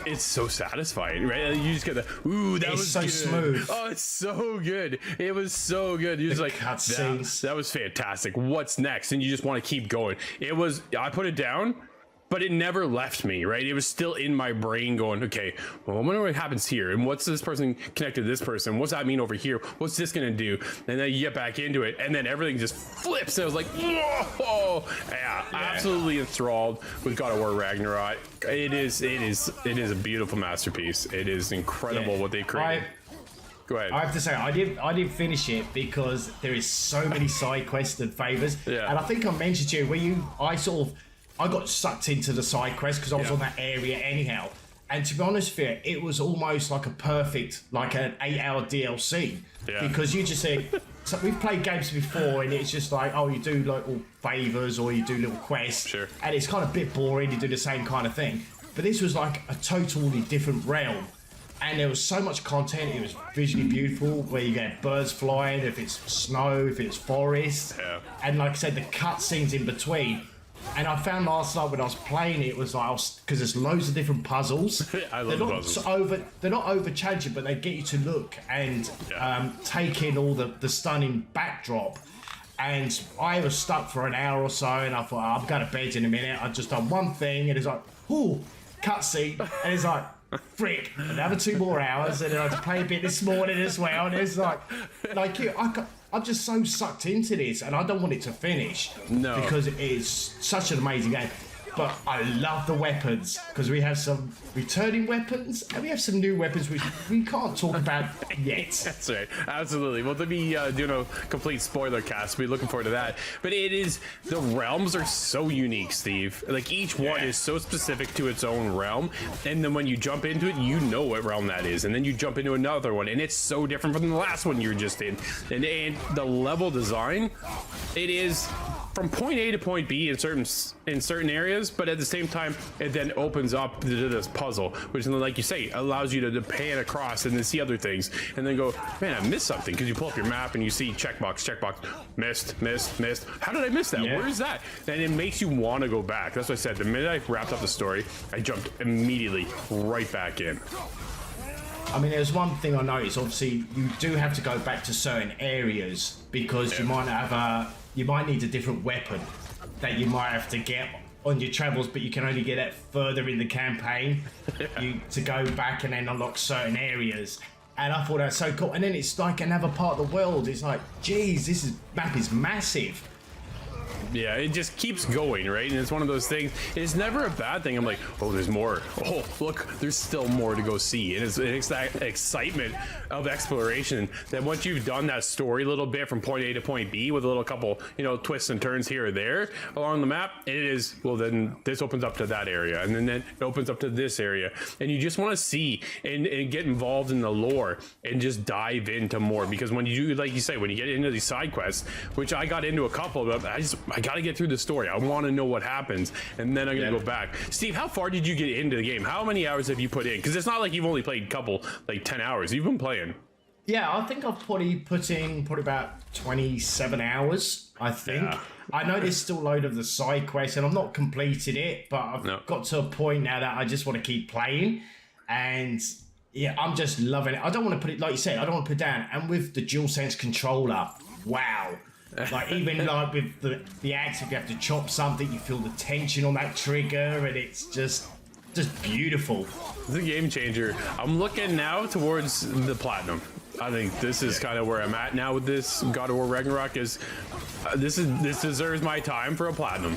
it's so satisfying, right? You just get the that was so good. Smooth. Oh, it's so good. It was so good. You're just like, that was fantastic. What's next? And you just want to keep going. I put it down, but it never left me, right? It was still in my brain going, okay, well, I wonder what happens here. And what's this person connected to this person? What's that mean over here? What's this going to do? And then you get back into it, and then everything just flips. And I was like, whoa! Yeah, absolutely enthralled with God of War Ragnarok. It is a beautiful masterpiece. It is incredible what they created. Go ahead. I have to say, I didn't finish it because there is so many side quests and favors. Yeah. And I think I mentioned to you I got sucked into the side quest because I was on that area anyhow. And to be honest with you, it was almost like an 8-hour DLC. Yeah. Because you just say, so we've played games before and it's just like, you do like all favors or you do little quests. Sure. And it's kind of a bit boring, you do the same kind of thing. But this was like a totally different realm. And there was so much content, it was visually beautiful, where you get birds flying, if it's snow, if it's forest. Yeah. And like I said, the cutscenes in between. And I found last night when I was playing it was like, because there's loads of different puzzles. I love the puzzles. They're not over challenging, but they get you to look and take in all the stunning backdrop. And I was stuck for an hour or so, and I thought, I'm going to bed in a minute. I just done one thing, and it's like, cutscene, and it's like, frick, another 2 more hours, and then I had to play a bit this morning as well, and it's like I'm just so sucked into this, and I don't want it to finish. No. Because it is such an amazing game. But I love the weapons, because we have some returning weapons, and we have some new weapons which we can't talk about yet. That's right. Absolutely. Well, to be doing a complete spoiler cast, we're looking forward to that. But the realms are so unique, Steve. Like, each one is so specific to its own realm, and then when you jump into it, you know what realm that is, and then you jump into another one, and it's so different from the last one you were just in. And the level design, it is from point A to point B in certain areas, but at the same time, it then opens up to this puzzle, which, like you say, allows you to pan across and then see other things, and then go, man, I missed something, because you pull up your map and you see checkbox, missed. How did I miss that? Yeah. Where is that? And it makes you want to go back. That's what I said. The minute I wrapped up the story, I jumped immediately right back in. I mean, there's one thing I noticed. Obviously, you do have to go back to certain areas because you might need a different weapon that you might have to get on your travels, but you can only get it further in the campaign to go back and then unlock certain areas. And I thought that was so cool. And then it's like another part of the world. It's like, geez, map is massive. Yeah, it just keeps going, right? And it's one of those things, it's never a bad thing. I'm like, oh, there's more. Oh, look, there's still more to go see. And it's that excitement of exploration that once you've done that story a little bit from point A to point B with a little couple, twists and turns here or there along the map, it is, well, then this opens up to that area. And then it opens up to this area. And you just want to see and get involved in the lore and just dive into more. Because when you do, like you say, when you get into these side quests, which I got into a couple of them, I got to get through the story. I want to know what happens, and then I'm going to go back. Steve, how far did you get into the game? How many hours have you put in? Because it's not like you've only played a couple, like 10 hours. You've been playing. Yeah, I think I've probably about 27 hours, I think. Yeah. I know there's still a load of the side quests, and I've not completed it, but I've got to a point now that I just want to keep playing, and yeah, I'm just loving it. I don't want to put it, like you said, I don't want to put it down. And with the DualSense controller, wow. Like, even like with the axe, if you have to chop something, you feel the tension on that trigger, and it's just beautiful. It's a game changer. I'm looking now towards the platinum. I think this is kind of where I'm at now with this God of War Ragnarok. Is this deserves my time for a platinum.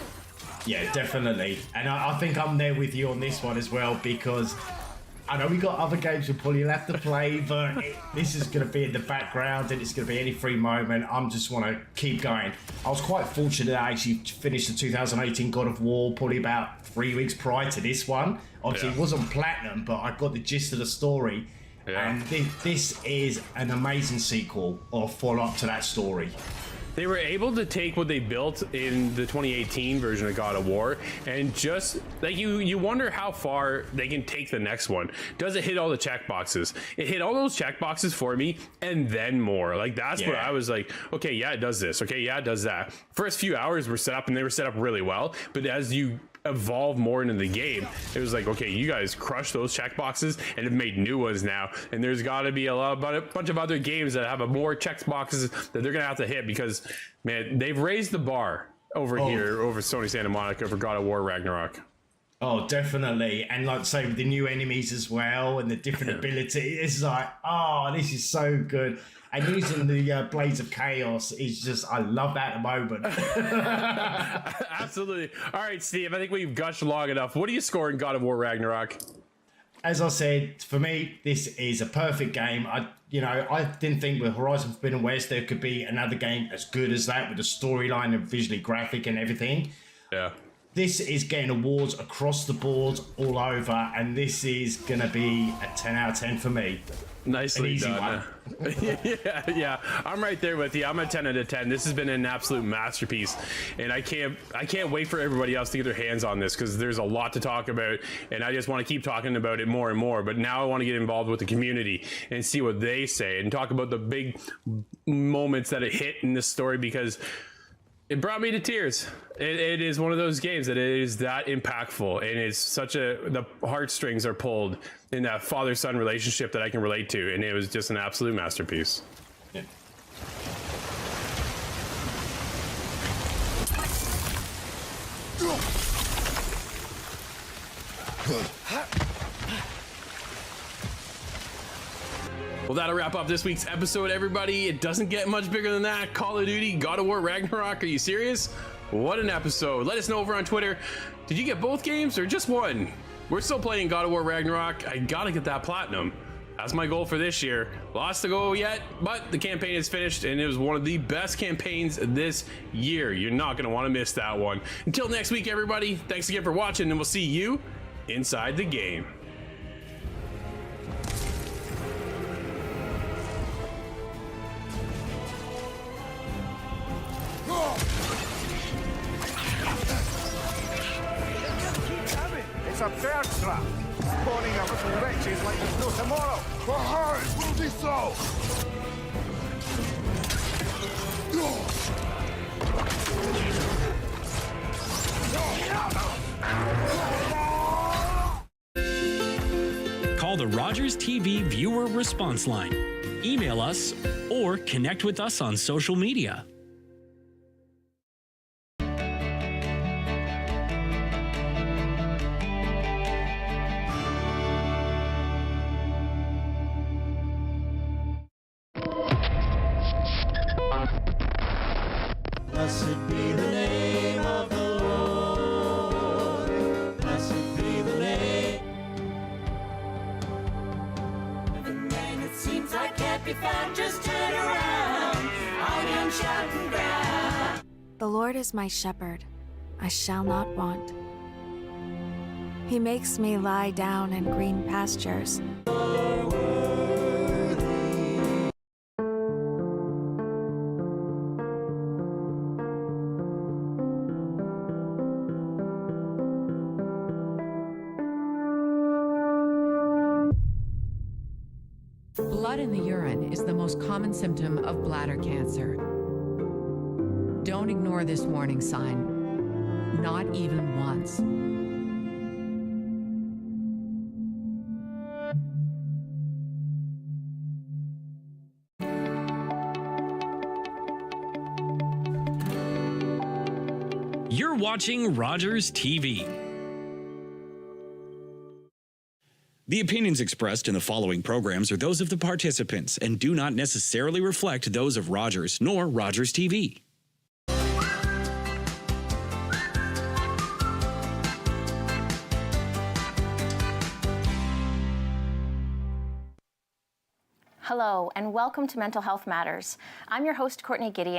Yeah, definitely. And I think I'm there with you on this one as well, because I know we got other games we'll probably have to play, but this is going to be in the background and it's going to be any free moment. I just want to keep going. I was quite fortunate that I actually finished the 2018 God of War probably about 3 weeks prior to this one. Obviously, It wasn't platinum, but I got the gist of the story. Yeah. And this is an amazing sequel or follow-up to that story. They were able to take what they built in the 2018 version of God of War and just like you wonder how far they can take the next one. Does it hit all the check boxes? It hit all those check boxes for me and then more. Like that's what I was like, okay, yeah, it does this. Okay, yeah, it does that. First few hours were set up and they were set up really well, but as you evolve more into the game, it was like, okay, you guys crushed those check boxes and have made new ones now, and there's got to be a bunch of other games that have more check boxes that they're gonna have to hit, because man, they've raised the bar over here over Sony Santa Monica for God of War Ragnarok. Oh, definitely. And like say with the new enemies as well and the different abilities, it's like, oh, this is so good. And using the Blades of Chaos is just, I love that at the moment. Absolutely. All right, Steve, I think we've gushed long enough. What do you score in God of War Ragnarok? As I said, for me, this is a perfect game. I didn't think with Horizon Forbidden West there could be another game as good as that with the storyline and visually graphic and everything. Yeah. This is getting awards across the board all over, and this is going to be a 10 out of 10 for me. Nicely done. yeah, I'm right there with you. I'm a 10 out of 10. This has been an absolute masterpiece, and I can't wait for everybody else to get their hands on this, because there's a lot to talk about, and I just want to keep talking about it more and more. But now I want to get involved with the community and see what they say and talk about the big moments that it hit in this story, because it brought me to tears. It is one of those games that is that impactful, and it's the heartstrings are pulled in that father-son relationship that I can relate to, and it was just an absolute masterpiece. Yeah. Well, that'll wrap up this week's episode, everybody. It doesn't get much bigger than that. Call of Duty, God of War Ragnarok. Are you serious? What an episode. Let us know over on Twitter. Did you get both games or just one? We're still playing God of War Ragnarok. I gotta get that platinum. That's my goal for this year. Lots to go yet, but the campaign is finished, and it was one of the best campaigns this year. You're not gonna wanna miss that one. Until next week, everybody, thanks again for watching, and we'll see you inside the game. It's a bear trap, spawning a little wretches like there's no tomorrow. For her, it will be so. Call the Rogers TV viewer response line. Email us or connect with us on social media. Blessed be the name of the Lord. Blessed be the name. And when it seems I can't be found, just turn around. I'm on shouting ground. The Lord is my shepherd. I shall not want. He makes me lie down in green pastures. Blood in the urine is the most common symptom of bladder cancer. Don't ignore this warning sign, not even once. You're watching Rogers TV. The opinions expressed in the following programs are those of the participants and do not necessarily reflect those of Rogers nor Rogers TV. Hello, and welcome to Mental Health Matters. I'm your host, Courtney Gideon.